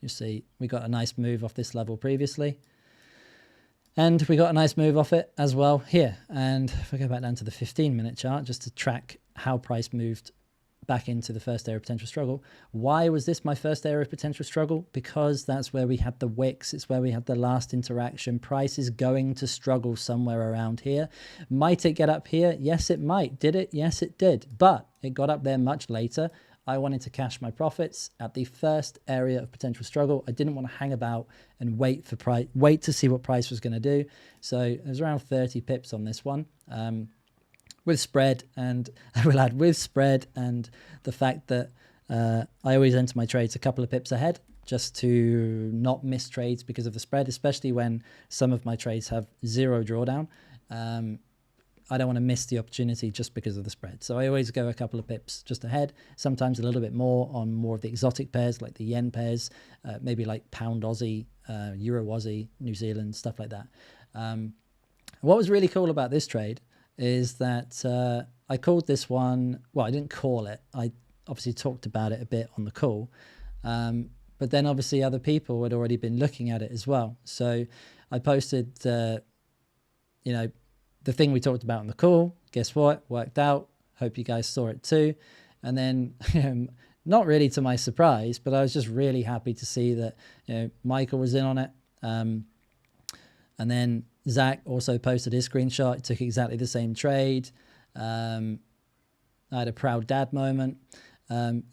you see we got a nice move off this level previously. And we got a nice move off it as well here. And if I go back down to the 15-minute chart, just to track how price moved back into the first area of potential struggle. Why was this my first area of potential struggle? Because that's where we had the wicks. It's where we had the last interaction. Price is going to struggle somewhere around here. Might it get up here? Yes, it might. Did it? Yes, it did. But it got up there much later. I wanted to cash my profits at the first area of potential struggle. I didn't want to hang about and wait to see what price was going to do. So it was around 30 pips on this one. With spread, and I will add with spread and the fact that I always enter my trades a couple of pips ahead just to not miss trades because of the spread, especially when some of my trades have zero drawdown. I don't want to miss the opportunity just because of the spread. So I always go a couple of pips just ahead, sometimes a little bit more on more of the exotic pairs like the yen pairs, maybe like pound Aussie, euro Aussie, New Zealand, stuff like that. What was really cool about this trade is that I called this one, well, I didn't call it. I obviously talked about it a bit on the call. But then obviously other people had already been looking at it as well. So I posted, the thing we talked about on the call. Guess what? Worked out. Hope you guys saw it too. And then, not really to my surprise, but I was just really happy to see that, Michael was in on it. And then Zach also posted his screenshot. It took exactly the same trade. I had a proud dad moment.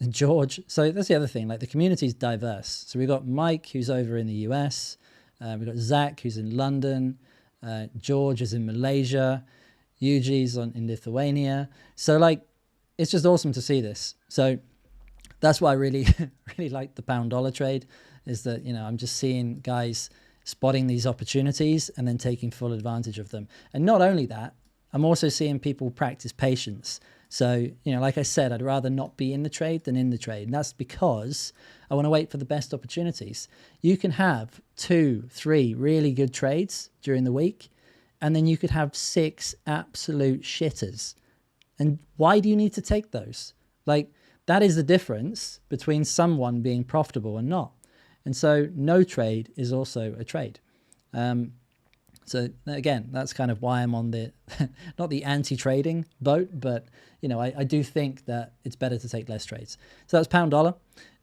George. So that's the other thing. Like the community is diverse. So we've got Mike, who's over in the US. We've got Zach, who's in London. George is in Malaysia. Yuji's in Lithuania. So like, it's just awesome to see this. So that's why I really, really like the pound dollar trade, is that, I'm just seeing guys spotting these opportunities and then taking full advantage of them. And not only that, I'm also seeing people practice patience. So, like I said, I'd rather not be in the trade than in the trade. And that's because I want to wait for the best opportunities. You can have 2, 3 really good trades during the week, and then you could have 6 absolute shitters. And why do you need to take those? Like, that is the difference between someone being profitable and not. And so no trade is also a trade. So again, that's kind of why I'm on the, not the anti-trading boat, but, I do think that it's better to take less trades. So that's pound dollar.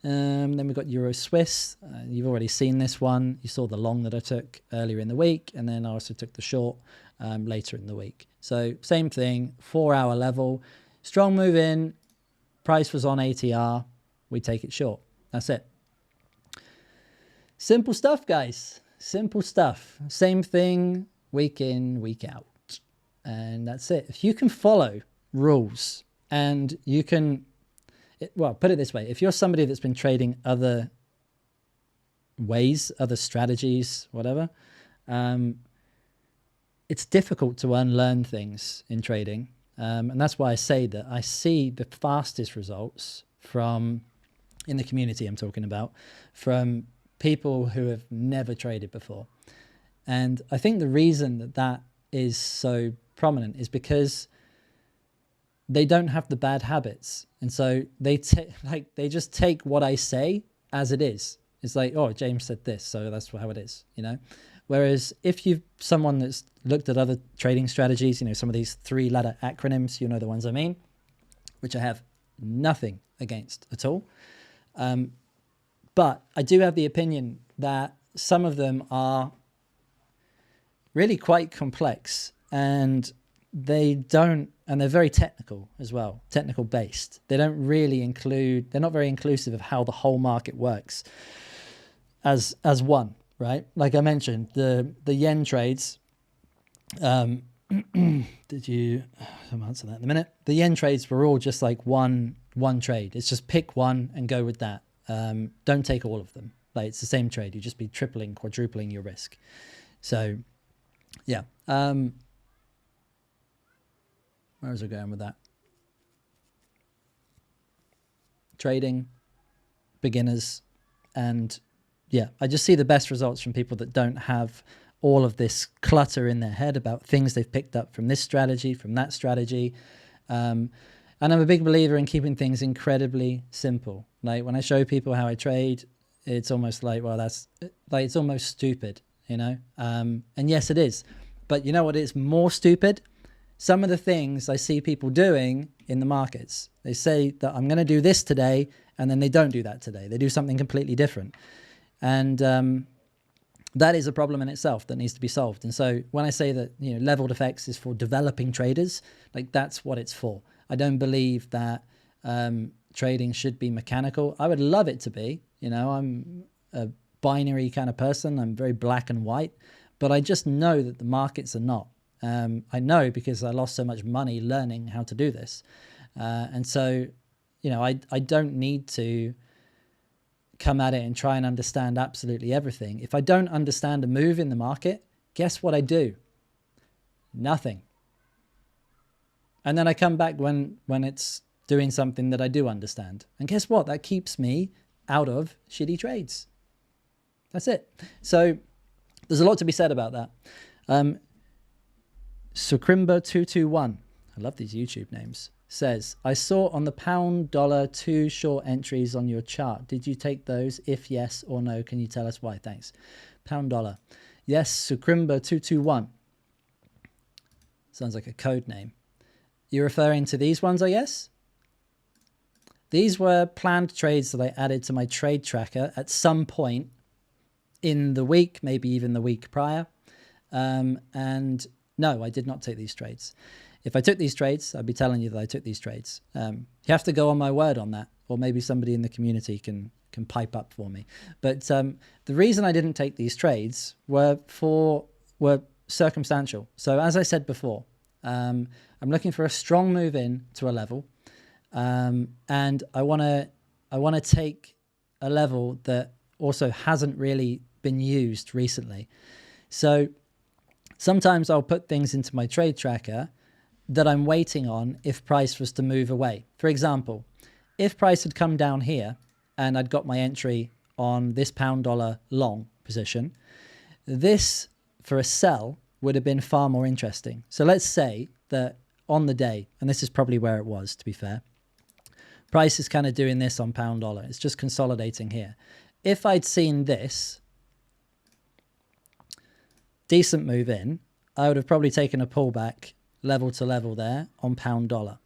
Then we've got Euro Swiss. You've already seen this one. You saw the long that I took earlier in the week, and then I also took the short later in the week. So same thing, 4-hour level, strong move in, price was on ATR, we take it short. That's it. Simple stuff, guys. Simple stuff. Same thing, week in, week out. And that's it. If you can follow rules and you can, well, put it this way. If you're somebody that's been trading other ways, other strategies, whatever, it's difficult to unlearn things in trading. And that's why I say that I see the fastest results from, in the community I'm talking about, from people who have never traded before. And I think the reason that that is so prominent is because they don't have the bad habits. And so they just take what I say as it is. It's like, oh, James said this, so that's how it is, Whereas if you've someone that's looked at other trading strategies, some of these 3-letter acronyms, the ones I mean, which I have nothing against at all. But I do have the opinion that some of them are really quite complex, and they're very technical as well, technical based. They don't really they're not very inclusive of how the whole market works as one, right? Like I mentioned, the yen trades, I'll answer that in a minute. The yen trades were all just like one trade. It's just pick one and go with that. Don't take all of them. Like, it's the same trade. You just be tripling, quadrupling your risk. So, yeah. Where was I going with that? Trading, beginners, and yeah, I just see the best results from people that don't have all of this clutter in their head about things they've picked up from this strategy, from that strategy. And I'm a big believer in keeping things incredibly simple. Like, when I show people how I trade, it's almost like, well, that's like, it's almost stupid, and yes, it is. But you know what is more stupid? Some of the things I see people doing in the markets. They say that I'm going to do this today, and then they don't do that today. They do something completely different. And that is a problem in itself that needs to be solved. And so when I say that, leveled effects is for developing traders, like, that's what it's for. I don't believe that trading should be mechanical. I would love it to be. I'm a binary kind of person. I'm very black and white, but I just know that the markets are not. I know because I lost so much money learning how to do this. And so, I don't need to come at it and try and understand absolutely everything. If I don't understand a move in the market, guess what I do? Nothing. And then I come back when it's doing something that I do understand. And guess what? That keeps me out of shitty trades. That's it. So there's a lot to be said about that. Sukrimba221, I love these YouTube names, says, I saw on the pound dollar 2 short entries on your chart. Did you take those? If yes or no, can you tell us why? Thanks. Pound dollar. Yes, Sukrimba221. Sounds like a code name. You're referring to these ones, I guess? These were planned trades that I added to my trade tracker at some point in the week, maybe even the week prior. And no, I did not take these trades. If I took these trades, I'd be telling you that I took these trades. You have to go on my word on that, or maybe somebody in the community can can pipe up for me. But the reason I didn't take these trades were circumstantial. So as I said before, I'm looking for a strong move in to a level, and I want to take a level that also hasn't really been used recently. So sometimes I'll put things into my trade tracker that I'm waiting on if price was to move away. For example, if price had come down here and I'd got my entry on this pound dollar long position, this for a sell would have been far more interesting. So let's say that on the day, and this is probably where it was, to be fair, price is kind of doing this on pound dollar. It's just consolidating here. If I'd seen this decent move in, I would have probably taken a pullback level to level there on pound dollar.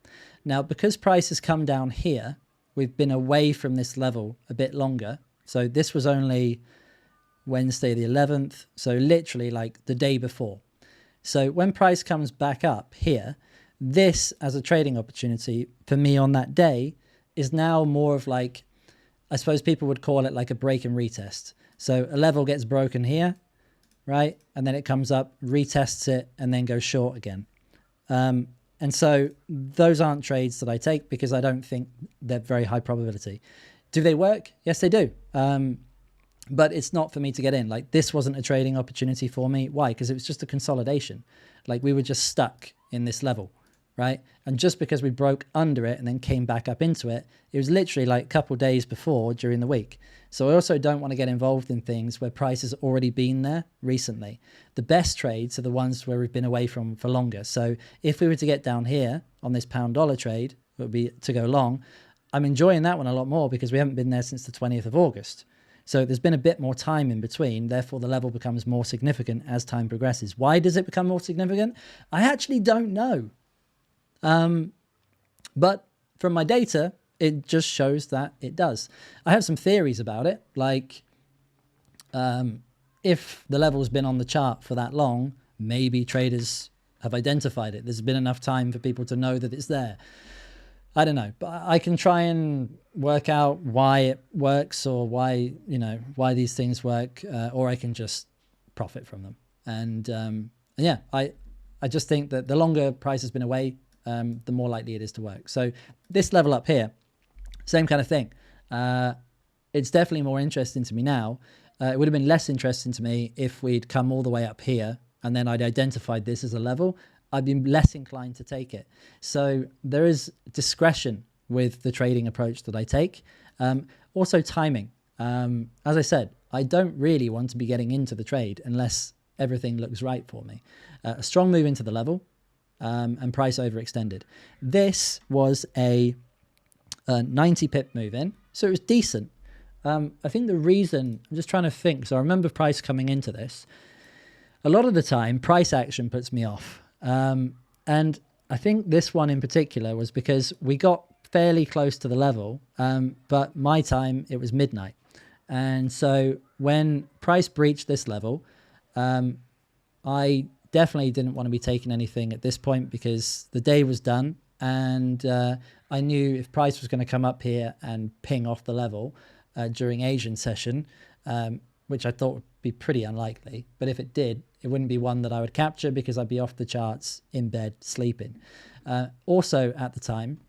Now, because price has come down here, we've been away from this level a bit longer. So this was only Wednesday the 11th. So literally like the day before. So when price comes back up here, this as a trading opportunity for me on that day is now more of like, I suppose people would call it like a break and retest. So a level gets broken here, right? And then it comes up, retests it, and then goes short again. And so those aren't trades that I take because I don't think they're very high probability. Do they work? Yes, they do. But it's not for me to get in. Like this wasn't a trading opportunity for me. Why? Because it was just a consolidation. Like we were just stuck in this level, right? And just because we broke under it and then came back up into it, it was literally like a couple days before during the week. So I also don't want to get involved in things where price has already been there recently. The best trades are the ones where we've been away from for longer. So if we were to get down here on this pound dollar trade, it would be to go long. I'm enjoying that one a lot more because we haven't been there since the 20th of August. So there's been a bit more time in between. Therefore, the level becomes more significant as time progresses. Why does it become more significant? I actually don't know. But from my data, it just shows that it does. I have some theories about it, like if the level's been on the chart for that long, maybe traders have identified it. There's been enough time for people to know that it's there. I don't know, but I can try and work out why it works or why these things work, or I can just profit from them. And yeah, I just think that the longer price has been away, the more likely it is to work. So this level up here, same kind of thing. It's definitely more interesting to me now. It would have been less interesting to me if we'd come all the way up here and then I'd identified this as a level. I'd be less inclined to take it. So there is discretion with the trading approach that I take. Also timing. As I said, I don't really want to be getting into the trade unless everything looks right for me. A strong move into the level and price overextended. This was a 90 pip move in, so it was decent. I think the reason, I'm just trying to think, so I remember price coming into this. A lot of the time, price action puts me off. And I think this one in particular was because we got fairly close to the level, but my time, it was midnight. And so when price breached this level, I definitely didn't want to be taking anything at this point because the day was done. And I knew if price was going to come up here and ping off the level during Asian session, which I thought would be pretty unlikely. But if it did, it wouldn't be one that I would capture because I'd be off the charts in bed sleeping. Also at the time,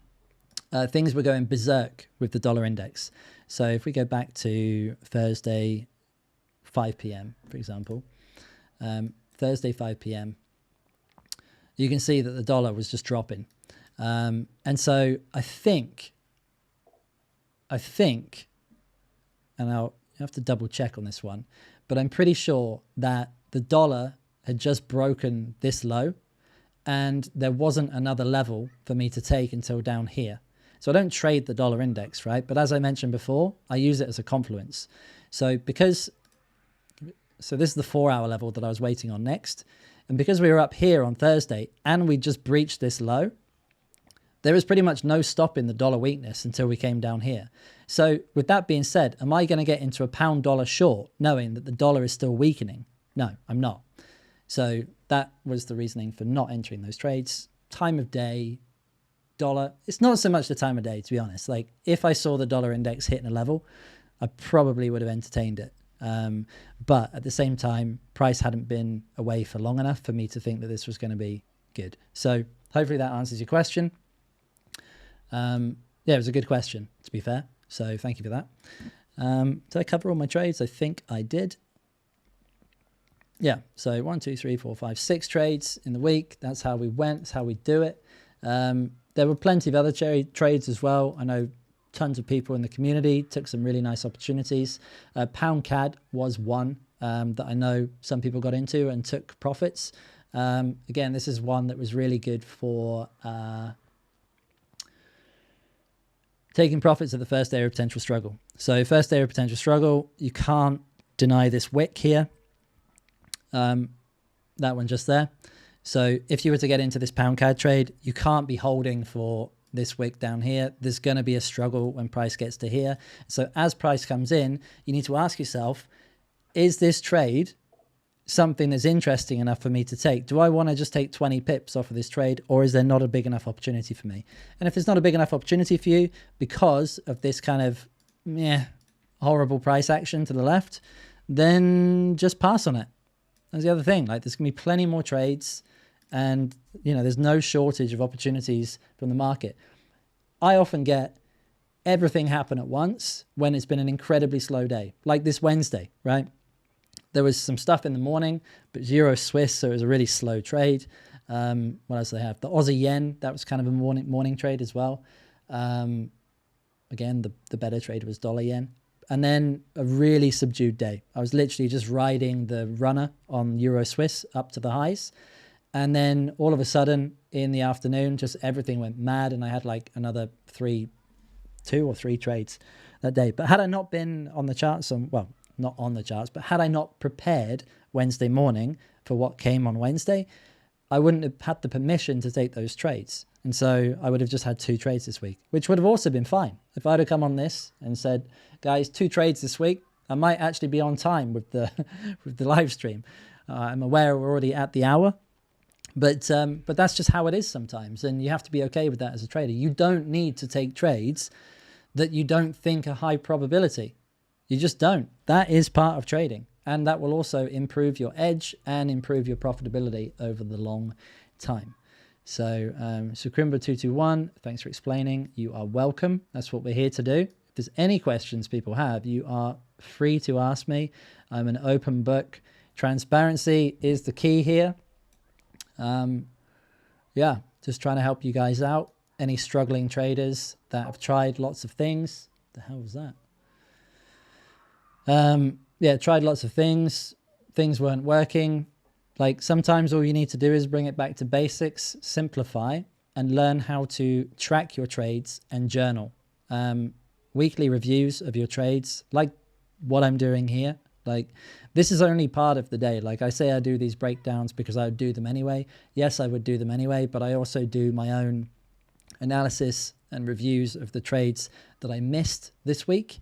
things were going berserk with the dollar index. So if we go back to Thursday, 5 p.m., for example, Thursday, 5 p.m., you can see that the dollar was just dropping. And so I think, and I'll have to double check on this one, but I'm pretty sure that the dollar had just broken this low and there wasn't another level for me to take until down here. So I don't trade the dollar index, right? But as I mentioned before, I use it as a confluence. So this is the 4-hour level that I was waiting on next. And because we were up here on Thursday and we just breached this low, there was pretty much no stopping the dollar weakness until we came down here. So with that being said, am I going to get into a pound dollar short knowing that the dollar is still weakening? No, I'm not. So that was the reasoning for not entering those trades. Time of day, dollar. It's not so much the time of day, to be honest. Like if I saw the dollar index hitting a level, I probably would have entertained it. But at the same time, price hadn't been away for long enough for me to think that this was going to be good. So hopefully that answers your question. Yeah, it was a good question, to be fair. So thank you for that. Did I cover all my trades? I think I did. Yeah, so 1, 2, 3, 4, 5, 6 trades in the week. That's how we went. That's how we do it. There were plenty of other trades as well. I know tons of people in the community took some really nice opportunities. Pound CAD was one that I know some people got into and took profits. Again, this is one that was really good for taking profits at the first area of potential struggle. So first area of potential struggle, you can't deny this wick here. That one just there. So if you were to get into this pound CAD trade, you can't be holding for this wick down here. There's going to be a struggle when price gets to here. So as price comes in, you need to ask yourself, is this trade something that's interesting enough for me to take? Do I want to just take 20 pips off of this trade, or is there not a big enough opportunity for me? And if there's not a big enough opportunity for you because of this kind of horrible price action to the left, then just pass on it. That's the other thing. Like, there's going to be plenty more trades, and there's no shortage of opportunities from the market. I often get everything happen at once when it's been an incredibly slow day, like this Wednesday, right? There was some stuff in the morning, but Euro Swiss, so it was a really slow trade. What else do they have? The Aussie Yen, that was kind of a morning trade as well. Again, the better trade was Dollar Yen. And then a really subdued day. I was literally just riding the runner on Euro Swiss up to the highs. And then all of a sudden in the afternoon, just everything went mad. And I had like another 2 or 3 trades that day. But had I not been on the charts, not on the charts, but had I not prepared Wednesday morning for what came on Wednesday, I wouldn't have had the permission to take those trades. And so I would have just had 2 trades this week, which would have also been fine. If I'd have come on this and said, guys, 2 trades this week, I might actually be on time with the with the live stream. I'm aware we're already at the hour, but that's just how it is sometimes. And you have to be okay with that as a trader. You don't need to take trades that you don't think are high probability. You just don't. That is part of trading. And that will also improve your edge and improve your profitability over the long time. So, Sukrimba221, thanks for explaining. You are welcome. That's what we're here to do. If there's any questions people have, you are free to ask me. I'm an open book. Transparency is the key here. Just trying to help you guys out. Any struggling traders that have tried lots of things. The hell was that? Tried lots of things. Things weren't working. Like, sometimes all you need to do is bring it back to basics, simplify, and learn how to track your trades and journal. Weekly reviews of your trades, like what I'm doing here. Like, this is only part of the day. Like I say, I do these breakdowns because I would do them anyway. Yes, I would do them anyway, but I also do my own analysis and reviews of the trades that I missed this week,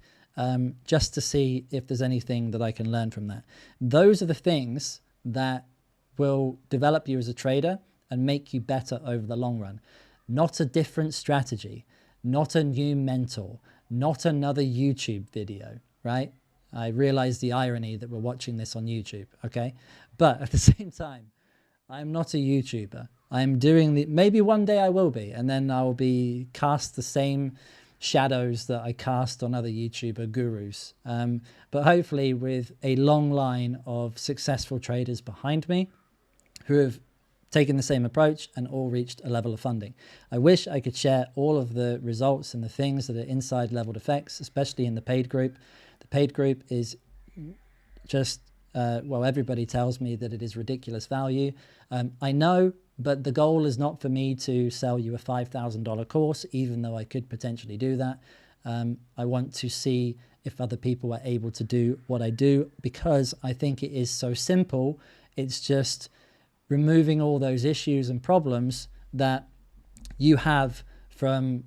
just to see if there's anything that I can learn from that. Those are the things that will develop you as a trader and make you better over the long run. Not a different strategy, not a new mentor, not another YouTube video, right? I realize the irony that we're watching this on YouTube, okay? But at the same time, I'm not a YouTuber. I'm doing maybe one day I will be, and then I will be cast the same shadows that I cast on other YouTuber gurus. But hopefully with a long line of successful traders behind me who have taken the same approach and all reached a level of funding. I wish I could share all of the results and the things that are inside leveled effects, especially in the paid group. The paid group is just, everybody tells me that it is ridiculous value. I know, but the goal is not for me to sell you a $5,000 course, even though I could potentially do that. I want to see if other people are able to do what I do, because I think it is so simple. It's just removing all those issues and problems that you have from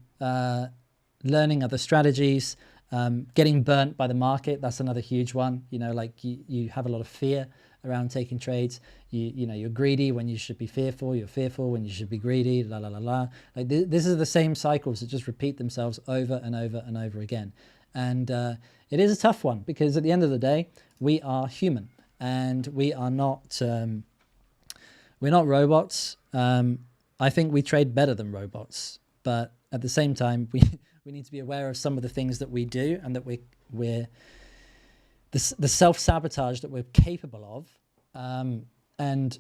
learning other strategies, getting burnt by the market. That's another huge one. You have a lot of fear around taking trades. You're greedy when you should be fearful. You're fearful when you should be greedy. Like this is the same cycles that just repeat themselves over and over and over again. And it is a tough one because at the end of the day, we are human and we're not robots. I think we trade better than robots, but at the same time, we need to be aware of some of the things that we do and that we're the self-sabotage that we're capable of, and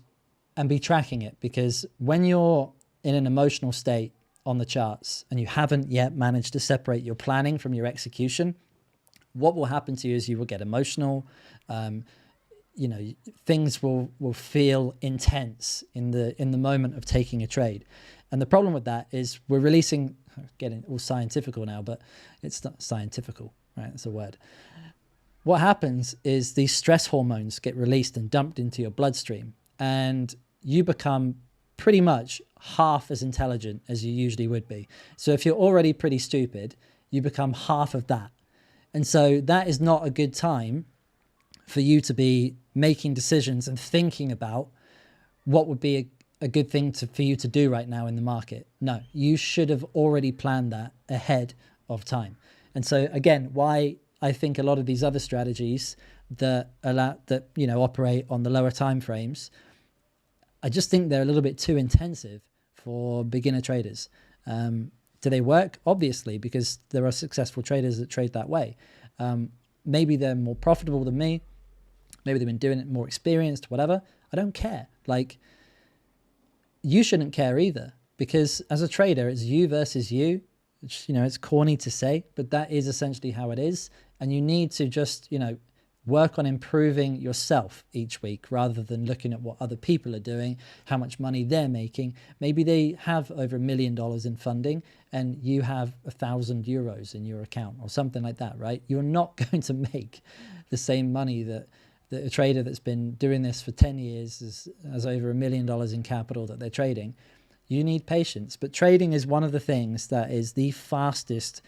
be tracking it, because when you're in an emotional state on the charts and you haven't yet managed to separate your planning from your execution, what will happen to you is you will get emotional. Things will feel intense in the moment of taking a trade. And the problem with that is we're releasing, getting all scientifical now, but it's not scientifical, right? That's a word. What happens is these stress hormones get released and dumped into your bloodstream, and you become pretty much half as intelligent as you usually would be. So if you're already pretty stupid, you become half of that. And so that is not a good time for you to be making decisions and thinking about what would be a good thing for you to do right now in the market. No, you should have already planned that ahead of time. And so again, why I think a lot of these other strategies that operate on the lower time frames, I just think they're a little bit too intensive for beginner traders. Do they work? Obviously, because there are successful traders that trade that way. Maybe they're more profitable than me. Maybe they've been doing it more experienced, whatever. I don't care. Like, you shouldn't care either, because as a trader, it's you versus you. It's corny to say, but that is essentially how it is. And you need to just, work on improving yourself each week rather than looking at what other people are doing, how much money they're making. Maybe they have over $1 million in funding and you have 1,000 euros in your account or something like that, right? You're not going to make the same money that a trader that's been doing this for 10 years has over $1 million in capital that they're trading. You need patience, but trading is one of the things that is the fastest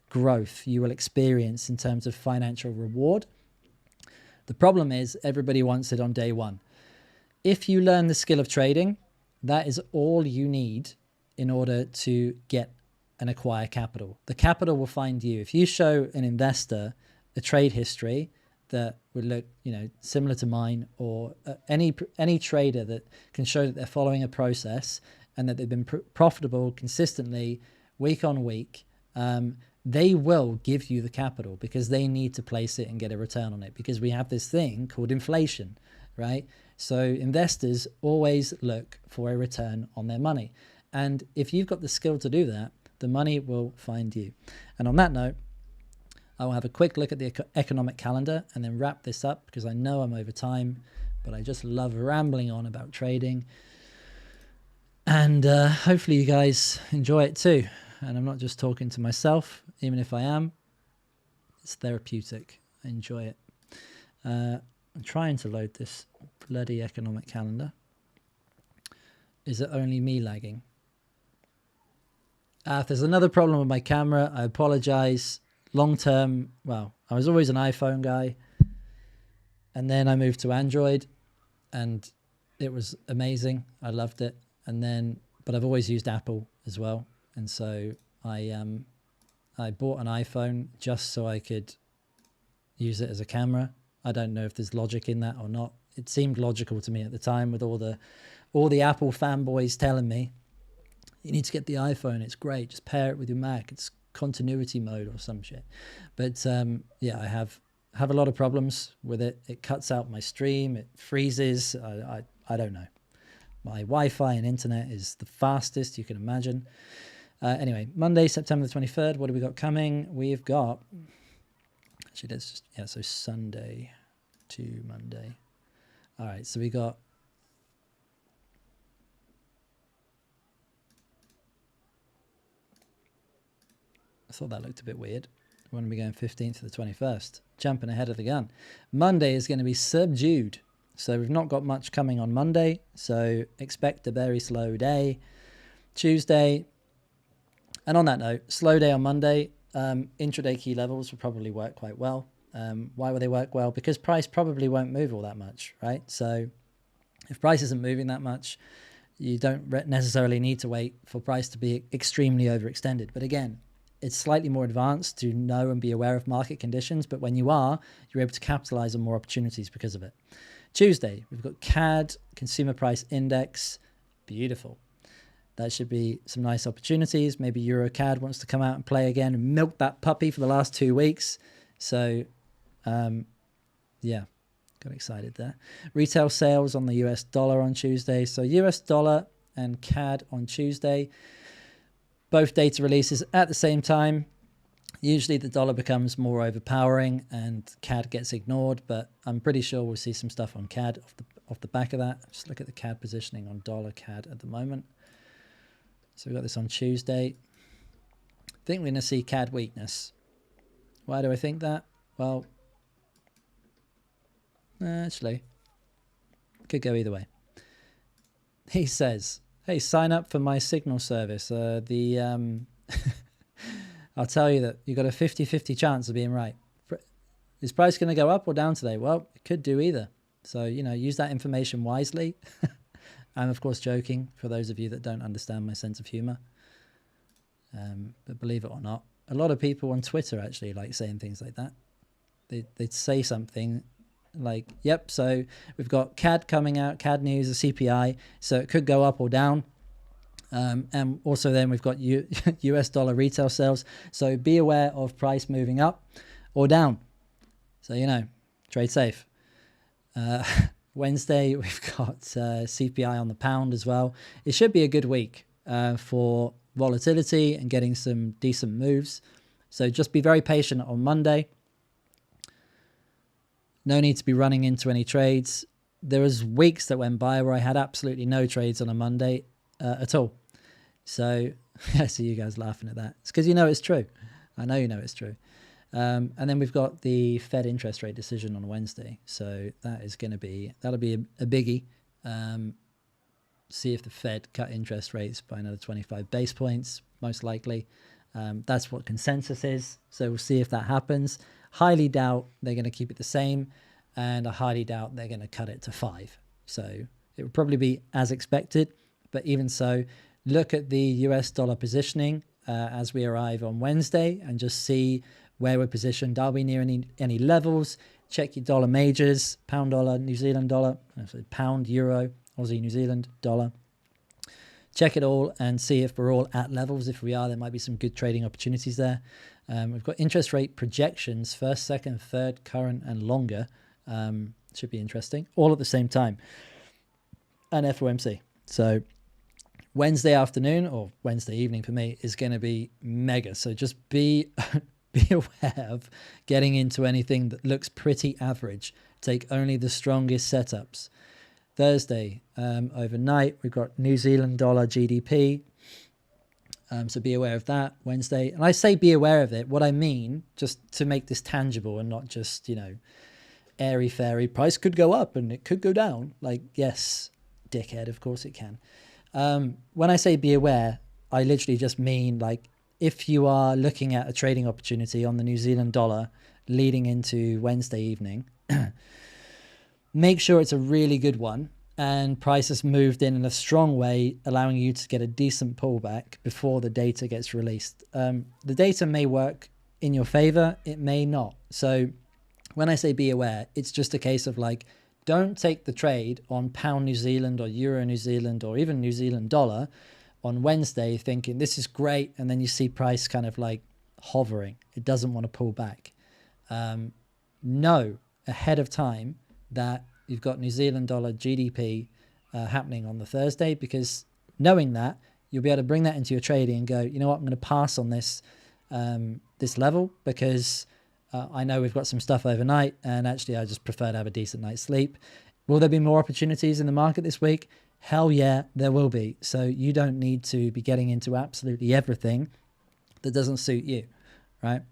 growth you will experience in terms of financial reward. The problem is everybody wants it on day one. If you learn the skill of trading, that is all you need in order to get and acquire capital. The capital will find you. If you show an investor a trade history that would look, similar to mine, or any trader that can show that they're following a process and that they've been profitable consistently week on week, they will give you the capital because they need to place it and get a return on it, because we have this thing called inflation, right? So investors always look for a return on their money. And if you've got the skill to do that, the money will find you. And on that note, I will have a quick look at the economic calendar and then wrap this up, because I know I'm over time, but I just love rambling on about trading. And hopefully you guys enjoy it too. And I'm not just talking to myself, even if I am. It's therapeutic. I enjoy it. I'm trying to load this bloody economic calendar. Is it only me lagging? If there's another problem with my camera, I apologize. Long term, well, I was always an iPhone guy. And then I moved to Android and it was amazing. I loved it. But I've always used Apple as well. And so I bought an iPhone just so I could use it as a camera. I don't know if there's logic in that or not. It seemed logical to me at the time, with all the Apple fanboys telling me, you need to get the iPhone, it's great, just pair it with your Mac, it's continuity mode or some shit. But I have a lot of problems with it. It cuts out my stream, it freezes. I don't know. My Wi-Fi and internet is the fastest you can imagine. Anyway, Monday, September the 23rd, what have we got coming? We've got, actually, so Sunday to Monday. All right, so we got, I thought that looked a bit weird. When are we going 15th to the 21st? Jumping ahead of the gun. Monday is going to be subdued. So we've not got much coming on Monday, so expect a very slow day. Tuesday, and on that note, slow day on Monday. Intraday key levels will probably work quite well. Why will they work well? Because price probably won't move all that much, right? So if price isn't moving that much, you don't necessarily need to wait for price to be extremely overextended. But again, it's slightly more advanced to know and be aware of market conditions, but when you are, you're able to capitalize on more opportunities because of it. Tuesday, we've got CAD, Consumer Price Index. Beautiful. That should be some nice opportunities. Maybe EuroCAD wants to come out and play again and milk that puppy for the last 2 weeks. So, yeah, got excited there. Retail sales on the US dollar on Tuesday. So US dollar and CAD on Tuesday. Both data releases at the same time. Usually the dollar becomes more overpowering and CAD gets ignored, but I'm pretty sure we'll see some stuff on CAD off the back of that. Just look at the CAD positioning on dollar CAD at the moment. So we've got this on Tuesday. I think we're going to see CAD weakness. Why do I think that? Well, actually, could go either way. He says, hey, sign up for my signal service. I'll tell you that you've got a 50-50 chance of being right. Is price going to go up or down today? Well, it could do either. So, use that information wisely. I'm, of course, joking for those of you that don't understand my sense of humor. But believe it or not, a lot of people on Twitter actually like saying things like that. They'd say something like, yep, so we've got CAD coming out, CAD news, a CPI, so it could go up or down. And also then we've got US dollar retail sales. So be aware of price moving up or down. So, trade safe. Wednesday, we've got CPI on the pound as well. It should be a good week for volatility and getting some decent moves. So just be very patient on Monday. No need to be running into any trades. There was weeks that went by where I had absolutely no trades on a Monday at all. So I see you guys laughing at that. It's because it's true. I know it's true. And then we've got the Fed interest rate decision on Wednesday. So that'll be a biggie. See if the Fed cut interest rates by another 25 base points, most likely. That's what consensus is. So we'll see if that happens. Highly doubt they're going to keep it the same. And I highly doubt they're going to cut it to 5. So it would probably be as expected. But even so, look at the US dollar positioning as we arrive on Wednesday and just see where we're positioned. Are we near any levels? Check your dollar majors, pound dollar, New Zealand dollar, pound, euro, Aussie, New Zealand dollar. Check it all and see if we're all at levels. If we are, there might be some good trading opportunities there. We've got interest rate projections, first, second, third, current, and longer. Should be interesting, all at the same time. And FOMC. So Wednesday afternoon or Wednesday evening for me is going to be mega. So just be aware of getting into anything that looks pretty average. Take only the strongest setups. Thursday, overnight, we've got New Zealand dollar GDP. So be aware of that. Wednesday, and I say be aware of it. What I mean, just to make this tangible and not just, airy-fairy, price could go up and it could go down. Like, yes, dickhead, of course it can. When I say be aware, I literally just mean like if you are looking at a trading opportunity on the New Zealand dollar leading into Wednesday evening, make sure it's a really good one and price has moved in a strong way, allowing you to get a decent pullback before the data gets released. The data may work in your favor, it may not. So when I say be aware, it's just a case of like, don't take the trade on pound New Zealand or euro New Zealand or even New Zealand dollar on Wednesday thinking this is great. And then you see price kind of like hovering. It doesn't want to pull back. Know ahead of time that you've got New Zealand dollar GDP happening on the Thursday, because knowing that, you'll be able to bring that into your trading and go, you know what, I'm going to pass on this this level because I know we've got some stuff overnight and actually I just prefer to have a decent night's sleep. Will there be more opportunities in the market this week? Hell yeah, there will be. So you don't need to be getting into absolutely everything that doesn't suit you, right?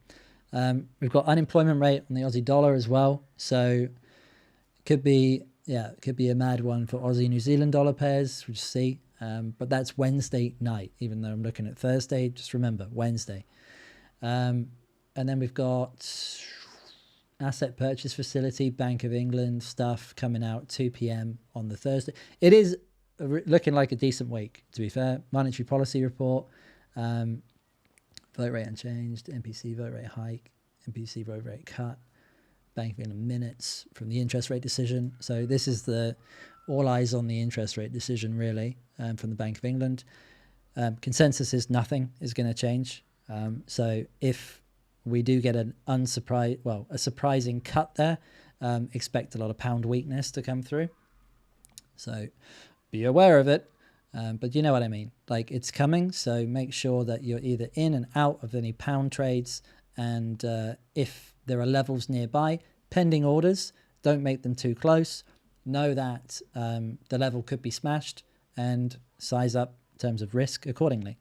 We've got unemployment rate on the Aussie dollar as well. So it could be a mad one for Aussie New Zealand dollar pairs, we'll just see. But that's Wednesday night, even though I'm looking at Thursday. Just remember, Wednesday. And then we've got asset purchase facility, Bank of England stuff coming out 2 p.m. on the Thursday. It is looking like a decent week, to be fair. Monetary policy report for vote rate unchanged, MPC vote rate hike, MPC vote rate cut, Bank of England minutes from the interest rate decision. So this is the all eyes on the interest rate decision, really, from the Bank of England. Consensus is nothing is going to change. So if we do get a surprising cut there, expect a lot of pound weakness to come through. So be aware of it. But you know what I mean. Like, it's coming. So make sure that you're either in and out of any pound trades. And if there are levels nearby, pending orders, don't make them too close. Know that the level could be smashed and size up in terms of risk accordingly.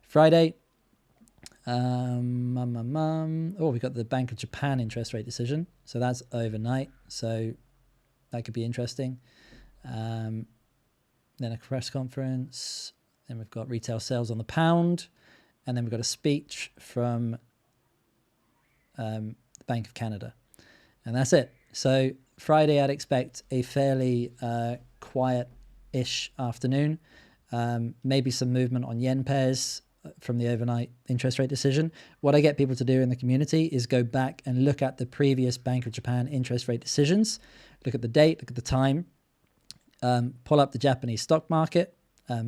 Friday. We got the Bank of Japan interest rate decision. So that's overnight. So that could be interesting. Then a press conference. Then we've got retail sales on the pound. And then we've got a speech from the Bank of Canada. And that's it. So Friday, I'd expect a fairly quiet-ish afternoon. Maybe some movement on yen pairs from the overnight interest rate decision. What I get people to do in the community is go back and look at the previous Bank of Japan interest rate decisions. Look at the date, look at the time. Pull up the Japanese stock market,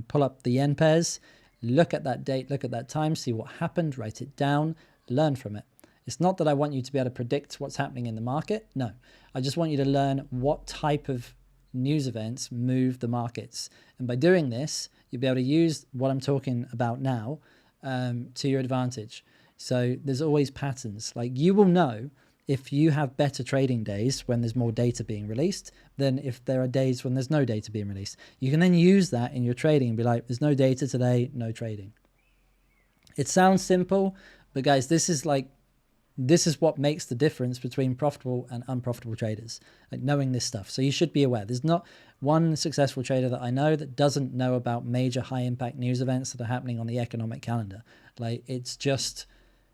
pull up the yen pairs, look at that date, look at that time, see what happened, write it down, learn from it. It's not that I want you to be able to predict what's happening in the market. No, I just want you to learn what type of news events move the markets. And by doing this, you'll be able to use what I'm talking about now to your advantage. So there's always patterns. Like, you will know if you have better trading days when there's more data being released than if there are days when there's no data being released. You can then use that in your trading and be like, there's no data today, no trading. It sounds simple, but guys, this is what makes the difference between profitable and unprofitable traders, like knowing this stuff. So you should be aware. There's not one successful trader that I know that doesn't know about major high impact news events that are happening on the economic calendar. Like, it's just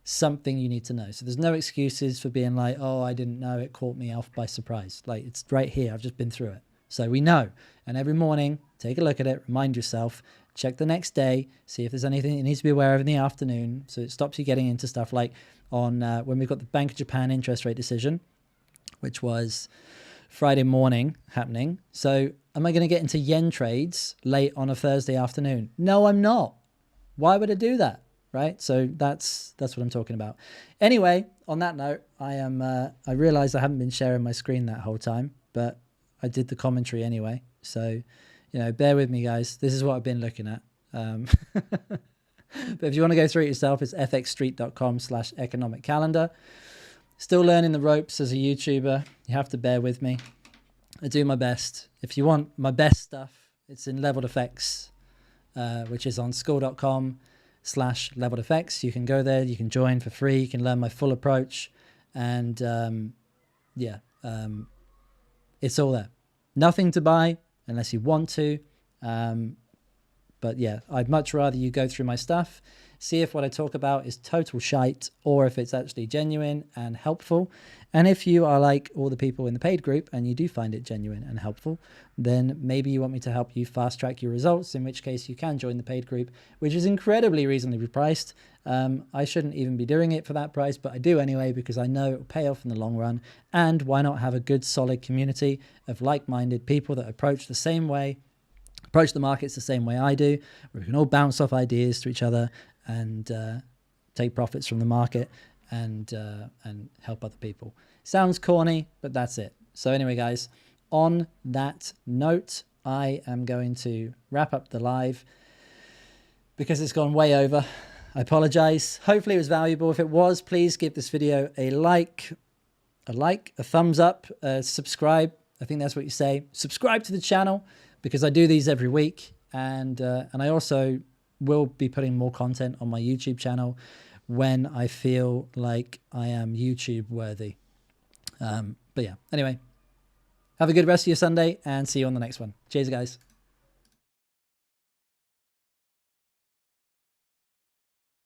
something you need to know. So there's no excuses for being like, oh, I didn't know, it caught me off by surprise. Like, it's right here. I've just been through it. So we know. And every morning, take a look at it, remind yourself, check the next day, see if there's anything you need to be aware of in the afternoon. So it stops you getting into stuff like on when we've got the Bank of Japan interest rate decision, which was Friday morning happening. So am I going to get into yen trades late on a Thursday afternoon? No, I'm not. Why would I do that? Right? So that's what I'm talking about. Anyway, on that note, I realized I haven't been sharing my screen that whole time, but I did the commentary anyway. So, bear with me, guys. This is what I've been looking at. But if you want to go through it yourself, it's fxstreet.com/economic calendar. Still learning the ropes as a YouTuber. You have to bear with me. I do my best. If you want my best stuff, it's in Leveled FX, which is on school.com/Leveled FX. You can go there. You can join for free. You can learn my full approach. And it's all there. Nothing to buy unless you want to. But yeah, I'd much rather you go through my stuff, see if what I talk about is total shite or if it's actually genuine and helpful. And if you are like all the people in the paid group and you do find it genuine and helpful, then maybe you want me to help you fast track your results, in which case you can join the paid group, which is incredibly reasonably priced. I shouldn't even be doing it for that price, but I do anyway, because I know it will pay off in the long run. And why not have a good solid community of like-minded people that approach the markets the same way I do, where we can all bounce off ideas to each other and take profits from the market and help other people. Sounds corny, but that's it. So anyway, guys, on that note, I am going to wrap up the live because it's gone way over. I apologize. Hopefully it was valuable. If it was, please give this video a like, a thumbs up, subscribe. I think that's what you say. Subscribe to the channel, because I do these every week, and I also will be putting more content on my YouTube channel when I feel like I am YouTube worthy. But yeah, anyway, have a good rest of your Sunday and see you on the next one. Cheers, guys.